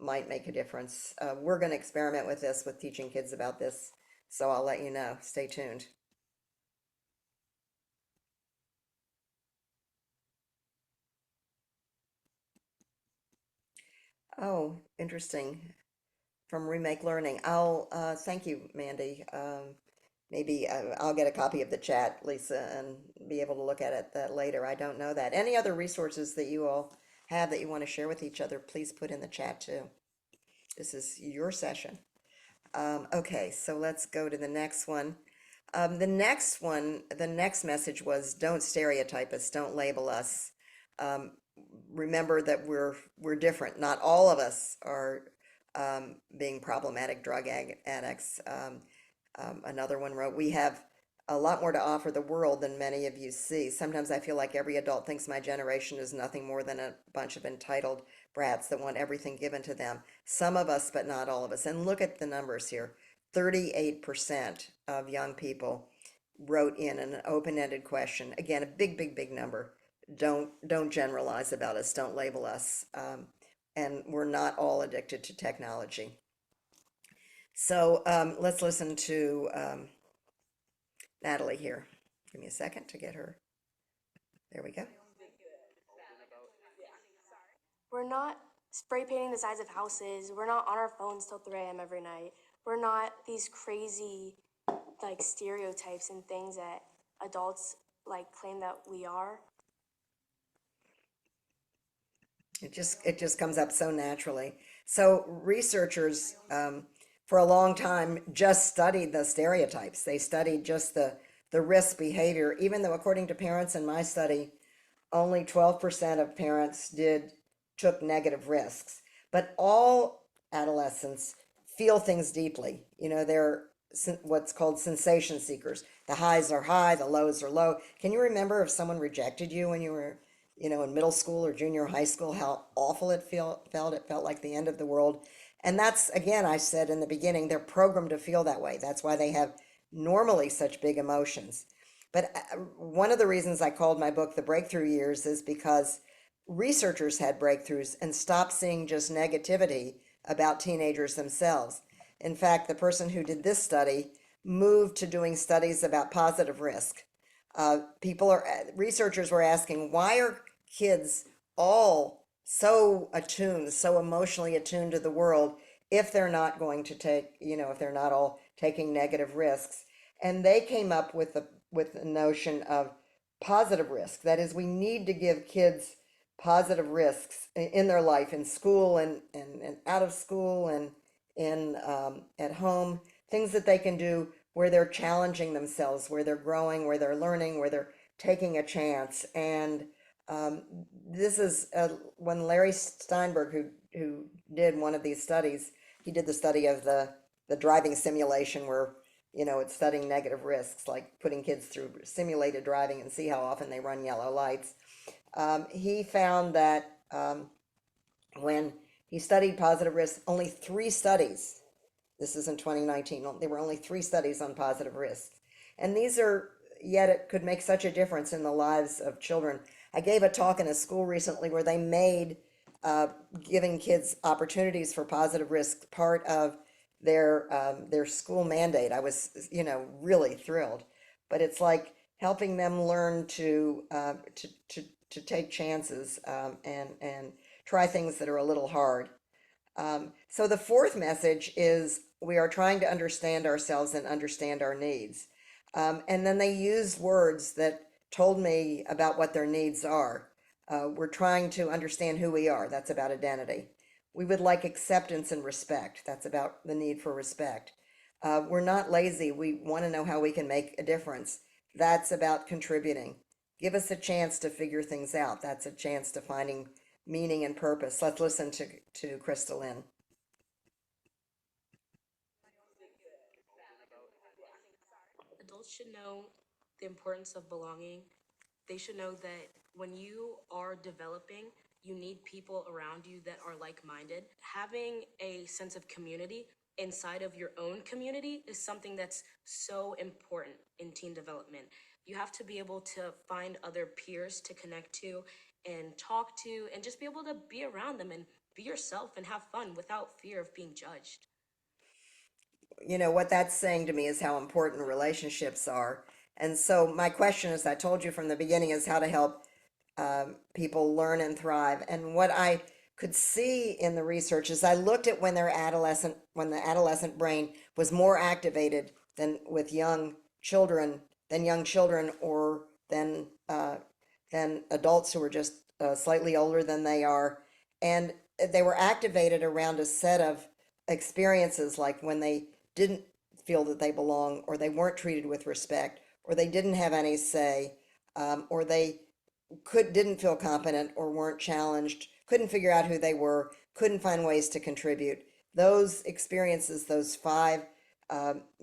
might make a difference. We're going to experiment with this, with teaching kids about this, so I'll let you know. Stay tuned. Oh, interesting. From Remake Learning. I'll thank you, Mandy. maybe I'll get a copy of the chat, Lisa, and be able to look at it that later. I don't know that. Any other resources that you all have that you want to share with each other, please put in the chat too. This is your session. Okay, so let's go to the next one. The next message was don't stereotype us, don't label us. Remember that we're different. Not all of us are being problematic drug addicts. Another one wrote, we have a lot more to offer the world than many of you see. Sometimes I feel like every adult thinks my generation is nothing more than a bunch of entitled brats that want everything given to them. Some of us, but not all of us. And look at the numbers here. 38% of young people wrote in an open-ended question. Again, a big, big, big number. Don't generalize about us. Don't label us. And we're not all addicted to technology. So let's listen to Natalie here. Give me a second to get her. There we go. We're not spray painting the sides of houses. We're not on our phones till 3 a.m. every night. We're not these crazy like stereotypes and things that adults like claim that we are. It just comes up so naturally. So researchers for a long time just studied the stereotypes. They studied just the risk behavior, even though according to parents in my study, only 12% of parents took negative risks. But all adolescents feel things deeply. You know, they're what's called sensation seekers. The highs are high, the lows are low. Can you remember if someone rejected you when you were, you know, in middle school or junior high school, how awful it felt? It felt like the end of the world. And that's, again, I said in the beginning, they're programmed to feel that way. That's why they have normally such big emotions. But one of the reasons I called my book The Breakthrough Years is because researchers had breakthroughs and stopped seeing just negativity about teenagers themselves. In fact, the person who did this study moved to doing studies about positive risk. Researchers were asking, why are kids all so attuned, so emotionally attuned to the world if they're not going to take, you know, if they're not all taking negative risks? And they came up with the notion of positive risk. That is, we need to give kids positive risks in their life, in school and out of school and in at home, things that they can do where they're challenging themselves, where they're growing, where they're learning, where they're taking a chance. And this is when Larry Steinberg, who did one of these studies, he did the study of the driving simulation where, you know, it's studying negative risks, like putting kids through simulated driving and see how often they run yellow lights. He found that when he studied positive risks, only 3 studies, this is in 2019, there were only 3 studies on positive risks. And these are, yet it could make such a difference in the lives of children. I gave a talk in a school recently where they made giving kids opportunities for positive risk part of their school mandate. I was, you know, really thrilled. But it's like helping them learn to take chances and try things that are a little hard. So the 4th message is we are trying to understand ourselves and understand our needs. And then they used words that told me about what their needs are. We're trying to understand who we are. That's about identity. We would like acceptance and respect. That's about the need for respect. We're not lazy. We want to know how we can make a difference. That's about contributing. Give us a chance to figure things out. That's a chance to finding meaning and purpose. Let's listen to Crystal Lynn. Adults should know the importance of belonging. They should know that when you are developing, you need people around you that are like-minded. Having a sense of community inside of your own community is something that's so important in teen development. You have to be able to find other peers to connect to and talk to and just be able to be around them and be yourself and have fun without fear of being judged. You know, what that's saying to me is how important relationships are. And so my question, as I told you from the beginning, is how to help people learn and thrive. And what I could see in the research is I looked at when the adolescent brain was more activated than with young children, than young children, or than adults who are just slightly older than they are. And they were activated around a set of experiences, like when they didn't feel that they belong, or they weren't treated with respect, or they didn't have any say, or they didn't feel competent or weren't challenged, couldn't figure out who they were, couldn't find ways to contribute. Those experiences, those five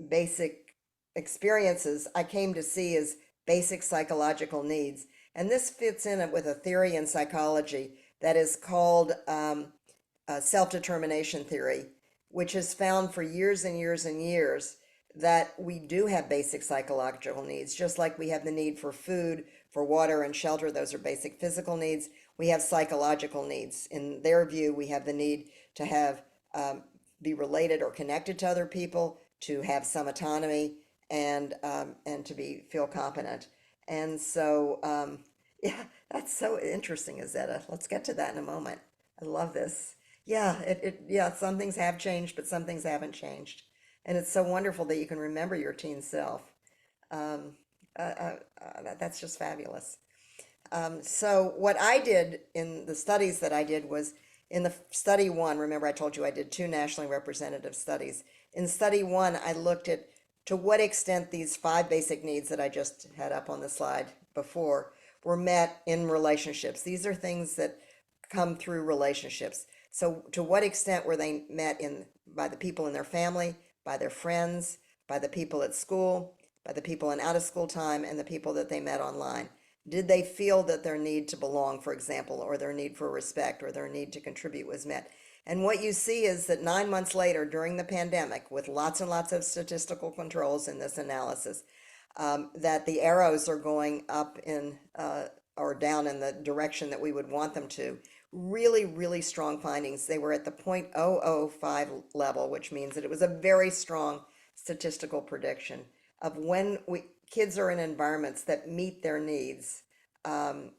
basic experiences, I came to see as basic psychological needs. And this fits in with a theory in psychology that is called self-determination theory, which has found for years and years and years that we do have basic psychological needs, just like we have the need for food, for water and shelter. Those are basic physical needs. We have psychological needs. In their view, we have the need to have be related or connected to other people, to have some autonomy, and to feel competent. And so, yeah, that's so interesting, Izetta. Let's get to that in a moment. I love this. Yeah, some things have changed, but some things haven't changed. And it's so wonderful that you can remember your teen self. That's just fabulous. So what I did in the studies that I did was in the study one, remember I told you I did two nationally representative studies. In study one, I looked at to what extent these five basic needs that I just had up on the slide before were met in relationships. These are things that come through relationships. So to what extent were they met by the people in their family, by their friends, by the people at school, by the people in out of school time, and the people that they met online? Did they feel that their need to belong, for example, or their need for respect, or their need to contribute was met? And what you see is that 9 months later, during the pandemic, with lots and lots of statistical controls in this analysis, that the arrows are going up or down in the direction that we would want them to. Really, really strong findings. They were at the 0.005 level, which means that it was a very strong statistical prediction of when kids are in environments that meet their needs, and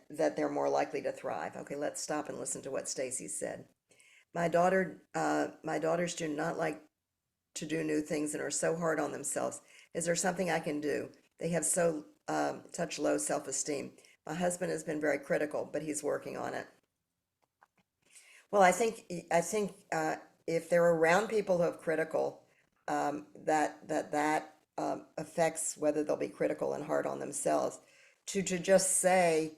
that they're more likely to thrive. Okay, let's stop and listen to what Stacy said. My daughters do not like to do new things and are so hard on themselves. Is there something I can do? They have such low self-esteem. My husband has been very critical, but he's working on it. Well, I think if they're around people who are critical, that affects whether they'll be critical and hard on themselves. To just say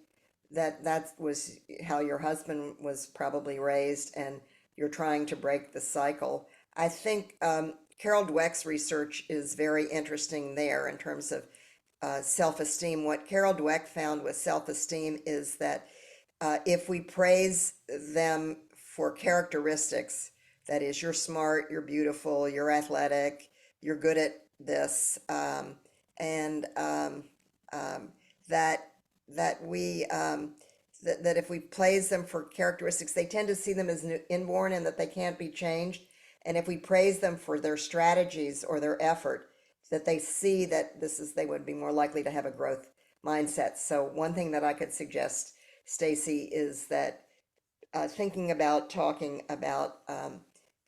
that was how your husband was probably raised, and you're trying to break the cycle. I think Carol Dweck's research is very interesting there in terms of self-esteem. What Carol Dweck found with self-esteem is that if we praise them for characteristics, that is, you're smart, you're beautiful, you're athletic, you're good at this, and that we that if we praise them for characteristics, they tend to see them as inborn and that they can't be changed. And if we praise them for their strategies or their effort, that they see that they would be more likely to have a growth mindset. So one thing that I could suggest, Stacy, is that thinking about talking about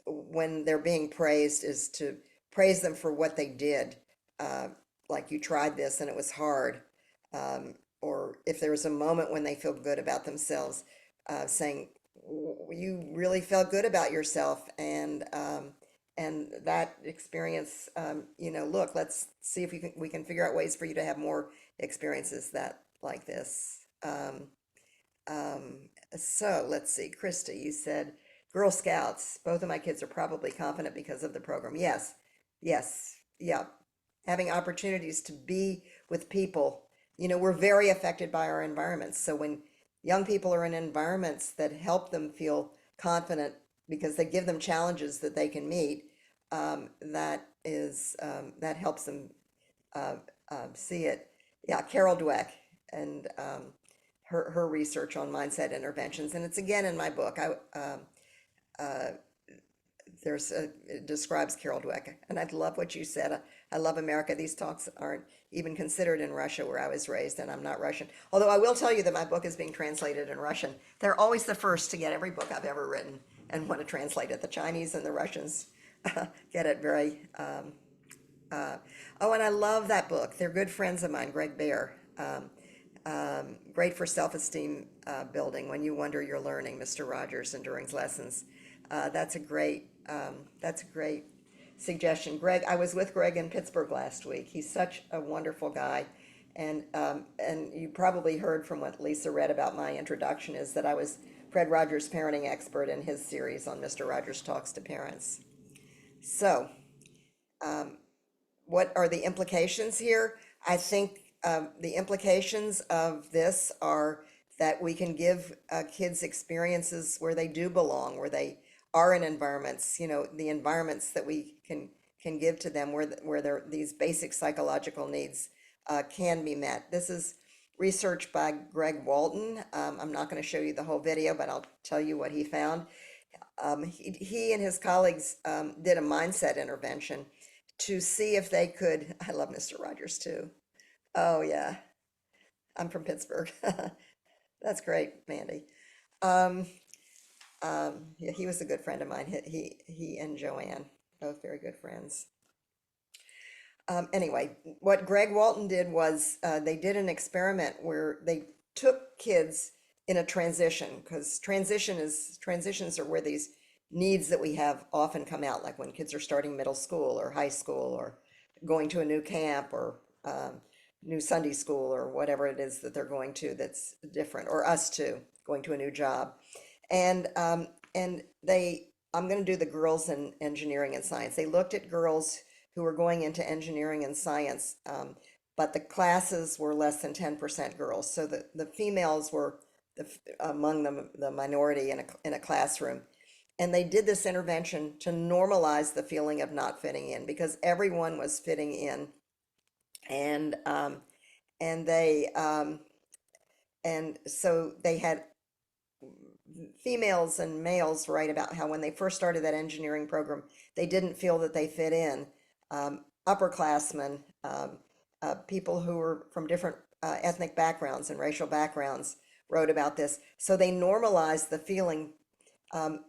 when they're being praised is to praise them for what they did. Like, you tried this and it was hard. Or if there was a moment when they feel good about themselves, saying, you really felt good about yourself, and that experience, look, let's see if we can figure out ways for you to have more experiences like this. So let's see, Krista, you said Girl Scouts. Both of my kids are probably confident because of the program. Yes, yeah. Having opportunities to be with people. We're very affected by our environments. So when young people are in environments that help them feel confident because they give them challenges that they can meet, that helps them see it. Yeah, Carol Dweck and her research on mindset interventions, and it's again in my book. It describes Carol Dweck, and I love what you said. I love America. These talks aren't even considered in Russia, where I was raised, and I'm not Russian. Although I will tell you that my book is being translated in Russian. They're always the first to get every book I've ever written and want to translate it. The Chinese and the Russians get it very Oh, and I love that book. They're good friends of mine, Greg Bear. Great for self-esteem building. When you wonder, you're learning. Mr. Rogers' Enduring Lessons. That's a great suggestion. Greg, I was with Greg in Pittsburgh last week. He's such a wonderful guy, and you probably heard from what Lisa read about my introduction is that I was Fred Rogers' parenting expert in his series on Mr. Rogers Talks to Parents. So, what are the implications here? I think the implications of this are that we can give kids experiences where they do belong, where they are in environments, the environments that we can give to them where these basic psychological needs can be met. This is research by Greg Walton. I'm not going to show you the whole video, but I'll tell you what he found. He and his colleagues did a mindset intervention to see if they could. I love Mr. Rogers too. Oh yeah, I'm from Pittsburgh. That's great, Mandy. Yeah, he was a good friend of mine. He and Joanne, both very good friends. Anyway, what Greg Walton did was they did an experiment where they took kids in a transition, because transitions are where these needs that we have often come out, like when kids are starting middle school or high school or going to a new camp or new Sunday school or whatever it is that they're going to that's different, or us too, going to a new job. And they, I'm going to do the girls in engineering and science. They looked at girls who were going into engineering and science, but the classes were less than 10% girls. So the females were among the minority in a classroom. And they did this intervention to normalize the feeling of not fitting in, because everyone was fitting in. And so they had females and males write about how when they first started that engineering program, they didn't feel that they fit in. Upperclassmen, people who were from different ethnic backgrounds and racial backgrounds wrote about this. So they normalized the feeling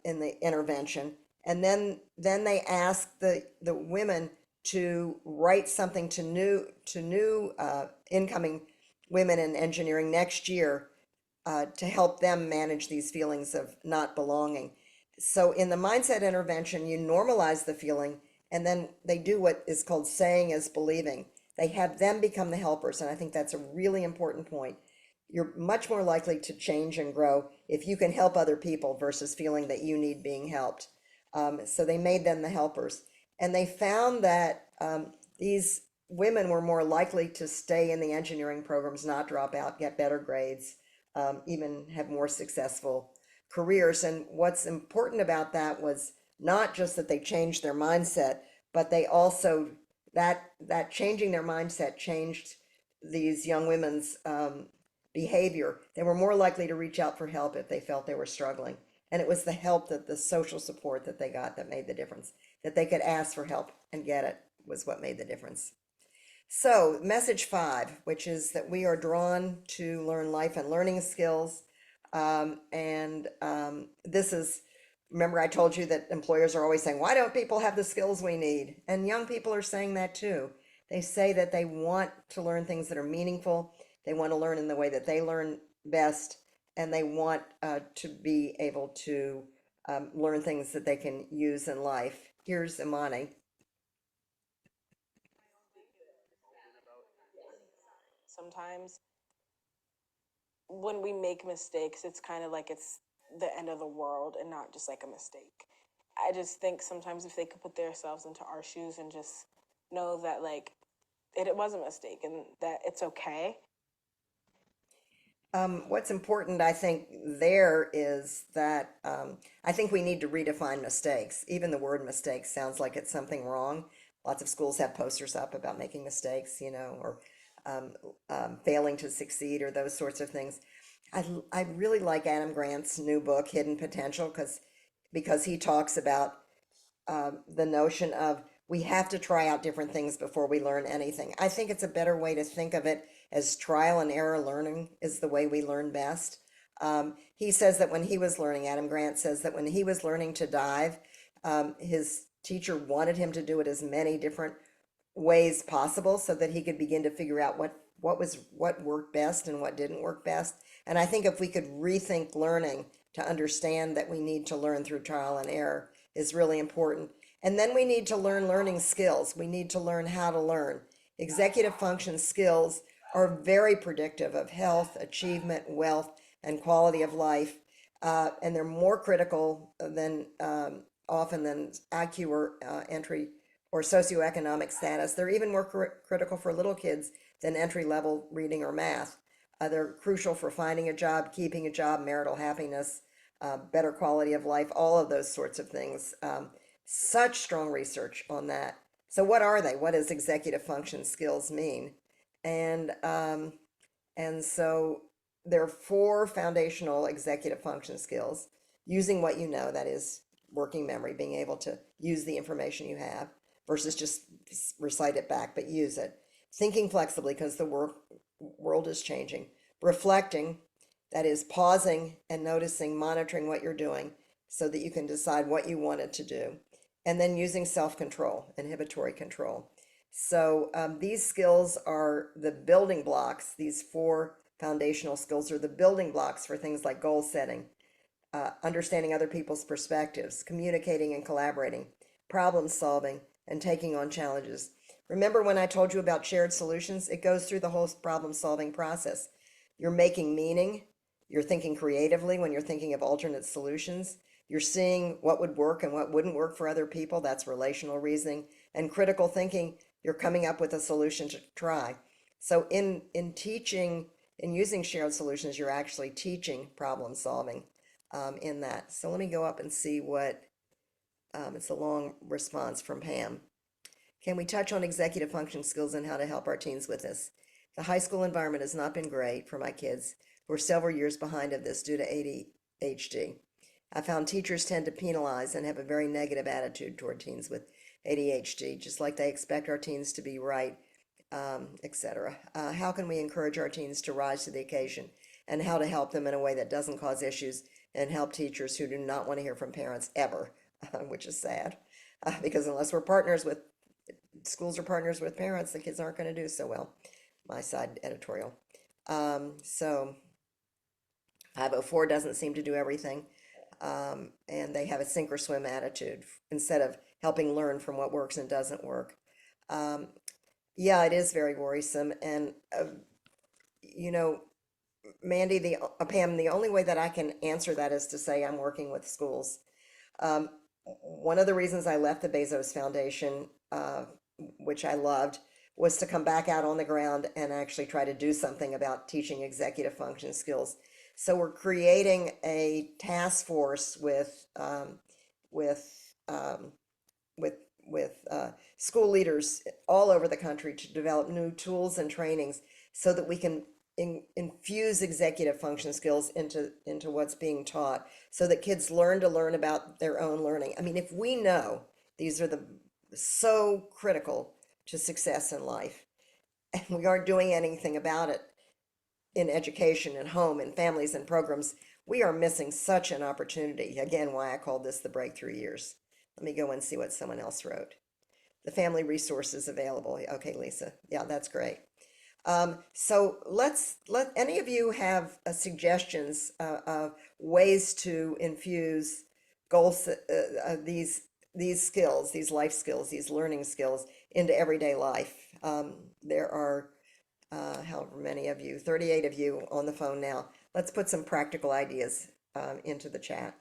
in the intervention, and then they asked the women to write something to new incoming women in engineering next year to help them manage these feelings of not belonging. So in the mindset intervention, you normalize the feeling, and then they do what is called saying is believing. They have them become the helpers, and I think that's a really important point. You're much more likely to change and grow if you can help other people versus feeling that you need being helped. So they made them the helpers, and they found that these women were more likely to stay in the engineering programs, not drop out, get better grades, even have more successful careers. And what's important about that was not just that they changed their mindset, but they also, that changing their mindset changed these young women's behavior. They were more likely to reach out for help if they felt they were struggling. And it was the help, that the social support that they got, that made the difference. That they could ask for help and get it was what made the difference. So, message 5, which is that we are drawn to learn life and learning skills. This is, remember I told you that employers are always saying, why don't people have the skills we need? And young people are saying that too. They say that they want to learn things that are meaningful. They want to learn in the way that they learn best. And they want to be able to learn things that they can use in life. Here's Imani. Sometimes when we make mistakes, it's kind of like it's the end of the world and not just like a mistake. I just think sometimes if they could put themselves into our shoes and just know that like it was a mistake and that it's okay. What's important, I think, there is that I think we need to redefine mistakes. Even the word mistake sounds like it's something wrong. Lots of schools have posters up about making mistakes, or failing to succeed, or those sorts of things. I really like Adam Grant's new book, Hidden Potential, because he talks about the notion of we have to try out different things before we learn anything. I think it's a better way to think of it as trial and error learning is the way we learn best. He says that when he was learning, Adam Grant says that when he was learning to dive, his teacher wanted him to do it as many different ways possible so that he could begin to figure out what worked best and what didn't work best. And I think if we could rethink learning to understand that we need to learn through trial and error is really important. And then we need to learn learning skills. We need to learn how to learn. Executive function skills are very predictive of health, achievement, wealth, and quality of life. And they're more critical than often than IQ or entry or socioeconomic status. They're even more critical for little kids than entry level reading or math. They're crucial for finding a job, keeping a job, marital happiness, better quality of life, all of those sorts of things. Such strong research on that. So what are they? What does executive function skills mean? And so there are four foundational executive function skills: using what you know, that is working memory, being able to use the information you have versus just recite it back, but use it. Thinking flexibly because the world is changing. Reflecting, that is pausing and noticing, monitoring what you're doing so that you can decide what you wanted to do. And then using self-control, inhibitory control. So these skills are the building blocks. These four foundational skills are the building blocks for things like goal setting, understanding other people's perspectives, communicating and collaborating, problem solving, and taking on challenges. Remember when I told you about shared solutions? It goes through the whole problem solving process. You're making meaning. You're thinking creatively when you're thinking of alternate solutions. You're seeing what would work and what wouldn't work for other people. That's relational reasoning. And critical thinking, you're coming up with a solution to try. So in teaching, in using shared solutions, you're actually teaching problem solving in that. So let me go up and see what, it's a long response from Pam. Can we touch on executive function skills and how to help our teens with this? The high school environment has not been great for my kids, who are several years behind of this due to ADHD. I found teachers tend to penalize and have a very negative attitude toward teens with ADHD, just like they expect our teens to be right, etc. How can we encourage our teens to rise to the occasion, and how to help them in a way that doesn't cause issues and help teachers who do not want to hear from parents ever, which is sad, because unless we're partners with schools are partners with parents, the kids aren't going to do so well. My side editorial. So 504 doesn't seem to do everything. And they have a sink or swim attitude instead of helping learn from what works and doesn't work. Yeah, it is very worrisome. And, you know, Mandy, Pam, the only way that I can answer that is to say I'm working with schools. One of the reasons I left the Bezos Foundation, which I loved, was to come back out on the ground and actually try to do something about teaching executive function skills. So we're creating a task force with school leaders all over the country to develop new tools and trainings so that we can infuse executive function skills into what's being taught, so that kids learn to learn about their own learning. I mean, if we know these are so critical to success in life, and we aren't doing anything about it in education and home and families and programs, we are missing such an opportunity. Again, why I called this the breakthrough years. Let me go and see what someone else wrote. The family resources available. Okay, Lisa. Yeah, that's great. So let any of you have suggestions of ways to infuse goals, these skills, these life skills, these learning skills into everyday life. There are however many of you, 38 of you on the phone now. Let's put some practical ideas into the chat.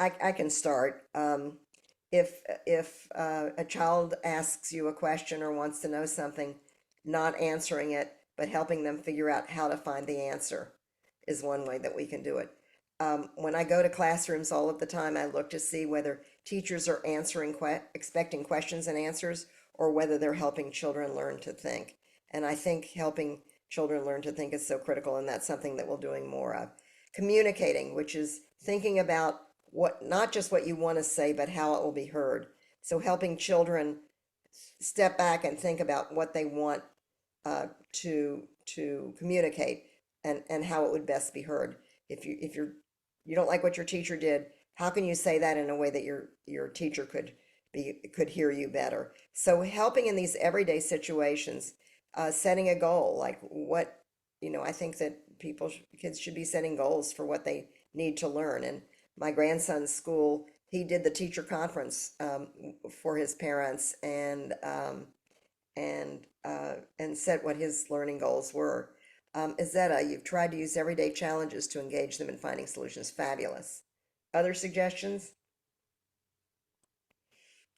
I can start. If a child asks you a question or wants to know something, not answering it, but helping them figure out how to find the answer is one way that we can do it. When I go to classrooms all of the time, I look to see whether teachers are answering, expecting questions and answers, or whether they're helping children learn to think. And I think helping children learn to think is so critical, and that's something that we're doing more of. Communicating, which is thinking about what, not just what you want to say, but how it will be heard. So helping children step back and think about what they want to communicate. and how it would best be heard. If you don't like what your teacher did, how can you say that in a way that your teacher could hear you better? So helping in these everyday situations, setting a goal, like what, I think that kids should be setting goals for what they need to learn. And my grandson's school, he did the teacher conference for his parents, and set what his learning goals were. Izetta, you've tried to use everyday challenges to engage them in finding solutions. Fabulous. Other suggestions?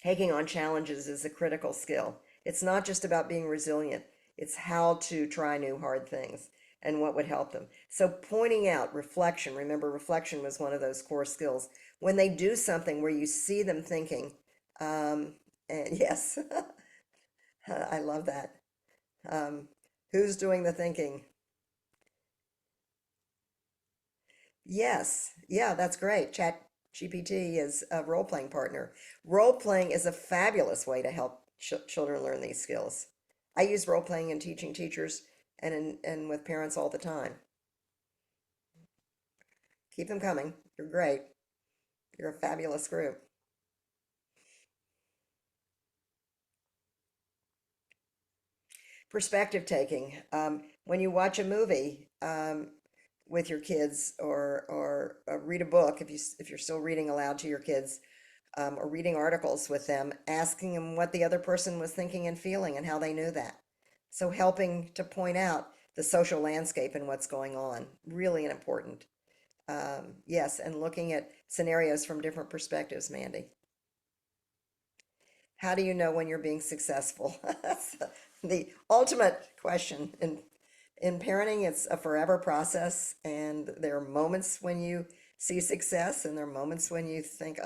Taking on challenges is a critical skill. It's not just about being resilient, it's how to try new hard things and what would help them. So, pointing out reflection, remember, reflection was one of those core skills. When they do something where you see them thinking, and yes, I love that. Um, who's doing the thinking? Yes, yeah, that's great. Chat GPT is a role-playing partner. Role-playing is a fabulous way to help children learn these skills. I use role-playing in teaching teachers and with parents all the time. Keep them coming. You're great. You're a fabulous group. Perspective taking. When you watch a movie with your kids, or read a book, if you're still reading aloud to your kids, or reading articles with them, asking them what the other person was thinking and feeling and how they knew that. So helping to point out the social landscape and what's going on, really important. Yes, and looking at scenarios from different perspectives, Mandy. How do you know when you're being successful? That's the ultimate question. In parenting, it's a forever process, and there are moments when you see success, and there are moments when you think,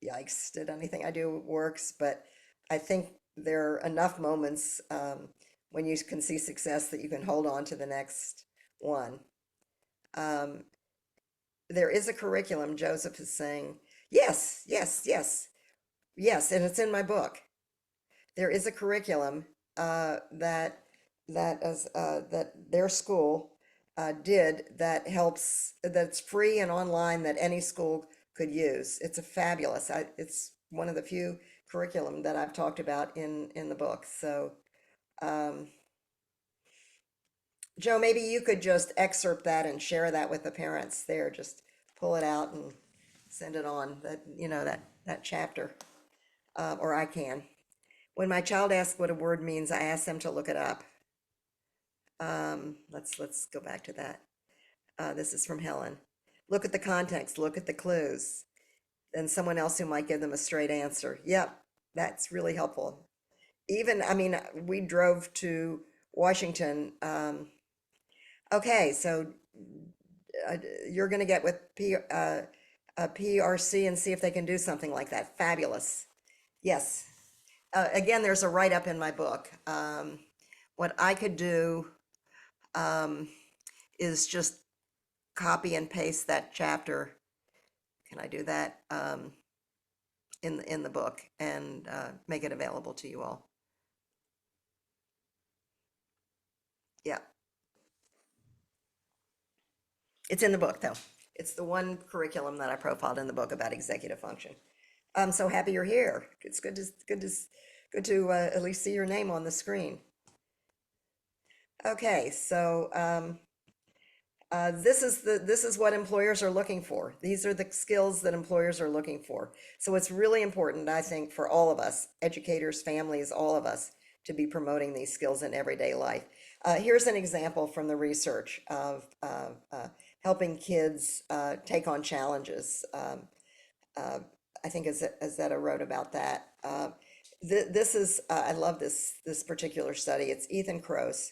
yikes, did anything I do works? But I think there are enough moments when you can see success that you can hold on to the next one. Um, there is a curriculum, Joseph is saying. Yes, yes, yes, yes, and it's in my book. There is a curriculum that their school did, that's free and online, that any school could use. It's a fabulous. It's one of the few curriculum that I've talked about in the book. So, um, Joe, maybe you could just excerpt that and share that with the parents there. Just pull it out and send it on, that chapter, or I can. When my child asks what a word means, I ask them to look it up. Let's go back to that. This is from Helen. Look at the context, look at the clues. Then someone else who might give them a straight answer. Yep, that's really helpful. Even, I mean, we drove to Washington. Okay, so you're going to get with PRC and see if they can do something like that. Fabulous. Yes. Again, there's a write-up in my book. What I could do is just copy and paste that chapter. Can I do that in the book and make it available to you all? Yeah. It's in the book, though. It's the one curriculum that I profiled in the book about executive function. I'm so happy you're here. It's good to at least see your name on the screen. Okay, so this is what employers are looking for. These are the skills that employers are looking for. So it's really important, I think, for all of us, educators, families, all of us, to be promoting these skills in everyday life. Here's an example from the research of helping kids take on challenges. I think Azetta wrote about that. This is, I love this particular study. It's Ethan Kroos,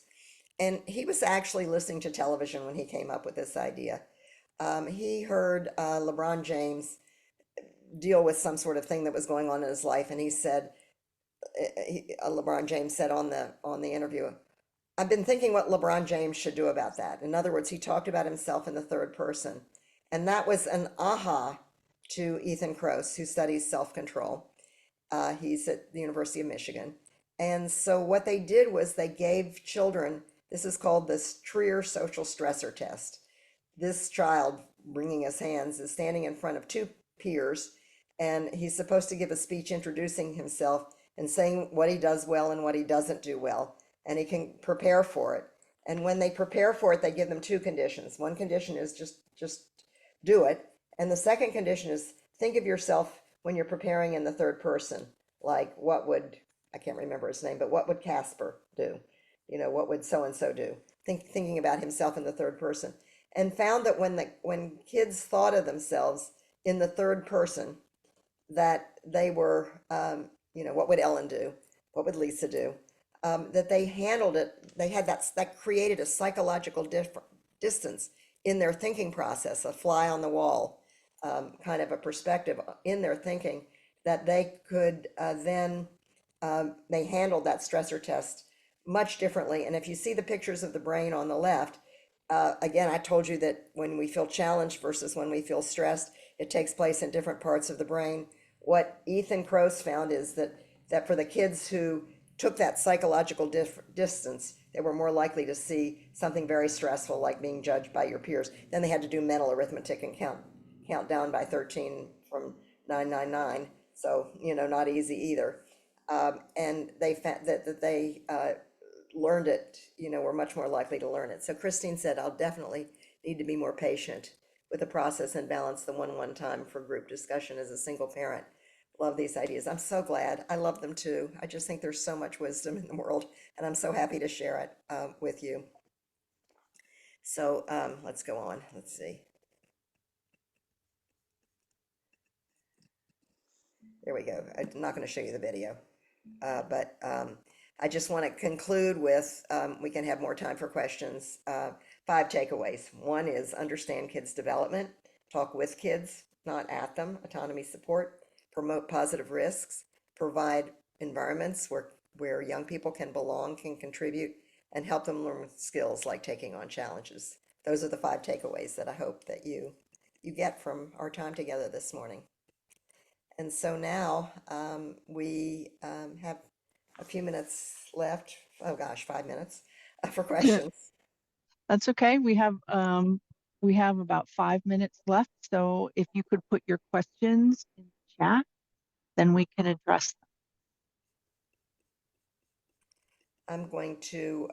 and he was actually listening to television when he came up with this idea. He heard LeBron James deal with some sort of thing that was going on in his life, and he said, LeBron James said on the interview, "I've been thinking what LeBron James should do about that." In other words, he talked about himself in the third person, and that was an aha to Ethan Kroos, who studies self-control. He's at the University of Michigan. And so what they did was they gave children This is called the Trier Social Stressor Test. This child, bringing his hands, is standing in front of two peers, and he's supposed to give a speech introducing himself and saying what he does well and what he doesn't do well, and he can prepare for it. And when they prepare for it, they give them two conditions. One condition is just do it, and the second condition is think of yourself when you're preparing in the third person. Like, what would, I can't remember his name, but what would Casper do? You know, what would so and so do? Thinking about himself in the third person, and found that when kids thought of themselves in the third person, that they were, what would Ellen do? What would Lisa do? That they handled it. They had that created a psychological distance in their thinking process, a fly on the wall, kind of a perspective in their thinking that they could then they handled that stressor test much differently. And if you see the pictures of the brain on the left, again, I told you that when we feel challenged versus when we feel stressed, it takes place in different parts of the brain. What Ethan Kroos found is that for the kids who took that psychological distance, they were more likely to see something very stressful like being judged by your peers. Then they had to do mental arithmetic and count down by 13 from 999. So, not easy either. And they found that they learned it, were much more likely to learn it. So Christine said, I'll definitely need to be more patient with the process and balance the one time for group discussion as a single parent. Love these ideas. I'm so glad. I love them too. I just think there's so much wisdom in the world, and I'm so happy to share it with you. So let's go on. Let's see. There we go. I'm not going to show you the video, but I just want to conclude with, we can have more time for questions. 5 takeaways. One is understand kids' development, talk with kids, not at them, autonomy support, promote positive risks, provide environments where young people can belong, can contribute, and help them learn skills like taking on challenges. Those are the 5 takeaways that I hope that you get from our time together this morning. And so now we have a few minutes left. Oh gosh, 5 minutes for questions. That's okay. We have about 5 minutes left. So if you could put your questions in the chat, then we can address them. I'm going to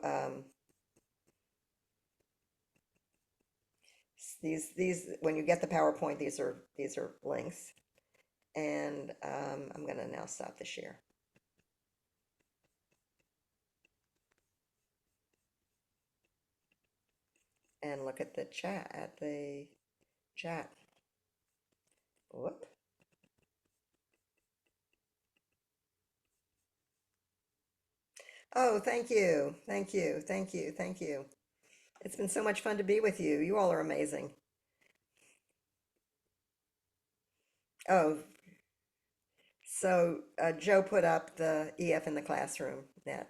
these when you get the PowerPoint, these are links, and I'm going to now stop the share. And look at the chat. Whoop. Oh, thank you. Thank you. Thank you. Thank you. It's been so much fun to be with you. You all are amazing. Oh, so Joe put up the EF in the classroom net,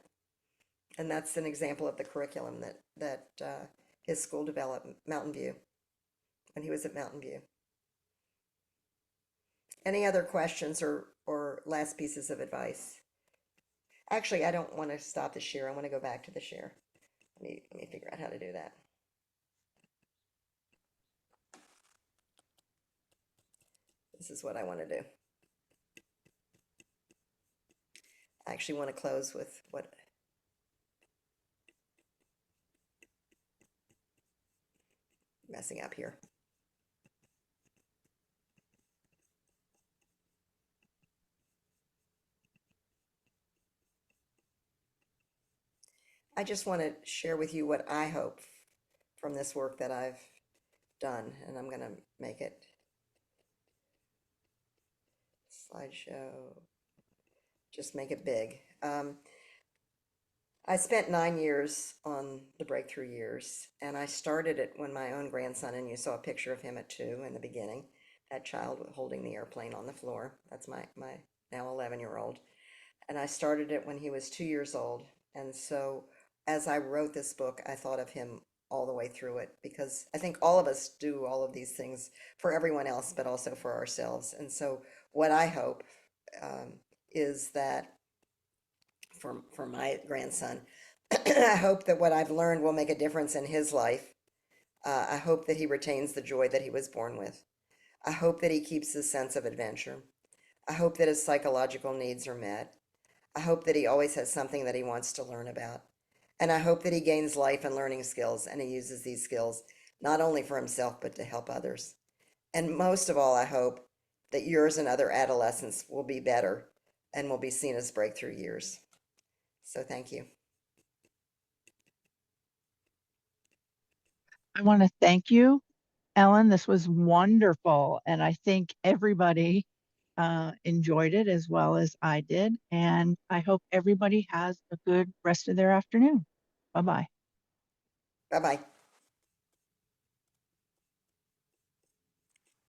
and that's an example of the curriculum that his school developed, Mountain View, when he was at Mountain View. Any other questions or last pieces of advice? Actually, I don't want to stop the share. I want to go back to the share. Let me figure out how to do that. This is what I want to do. I actually want to close with what messing up here. I just want to share with you what I hope from this work that I've done, and I'm going to make it slideshow, just make it big. I spent 9 years on the breakthrough years, and I started it when my own grandson, and you saw a picture of him at 2 in the beginning, that child holding the airplane on the floor. That's my now 11-year-old. And I started it when he was 2 years old. And so as I wrote this book, I thought of him all the way through it, because I think all of us do all of these things for everyone else, but also for ourselves. And so what I hope is that for my grandson, I hope that what I've learned will make a difference in his life. I hope that he retains the joy that he was born with. I hope that he keeps his sense of adventure. I hope that his psychological needs are met. I hope that he always has something that he wants to learn about. And I hope that he gains life and learning skills and he uses these skills not only for himself but to help others. And most of all, I hope that yours and other adolescents will be better and will be seen as breakthrough years. So thank you. I want to thank you, Ellen. This was wonderful. And I think everybody enjoyed it as well as I did. And I hope everybody has a good rest of their afternoon. Bye bye. Bye-bye.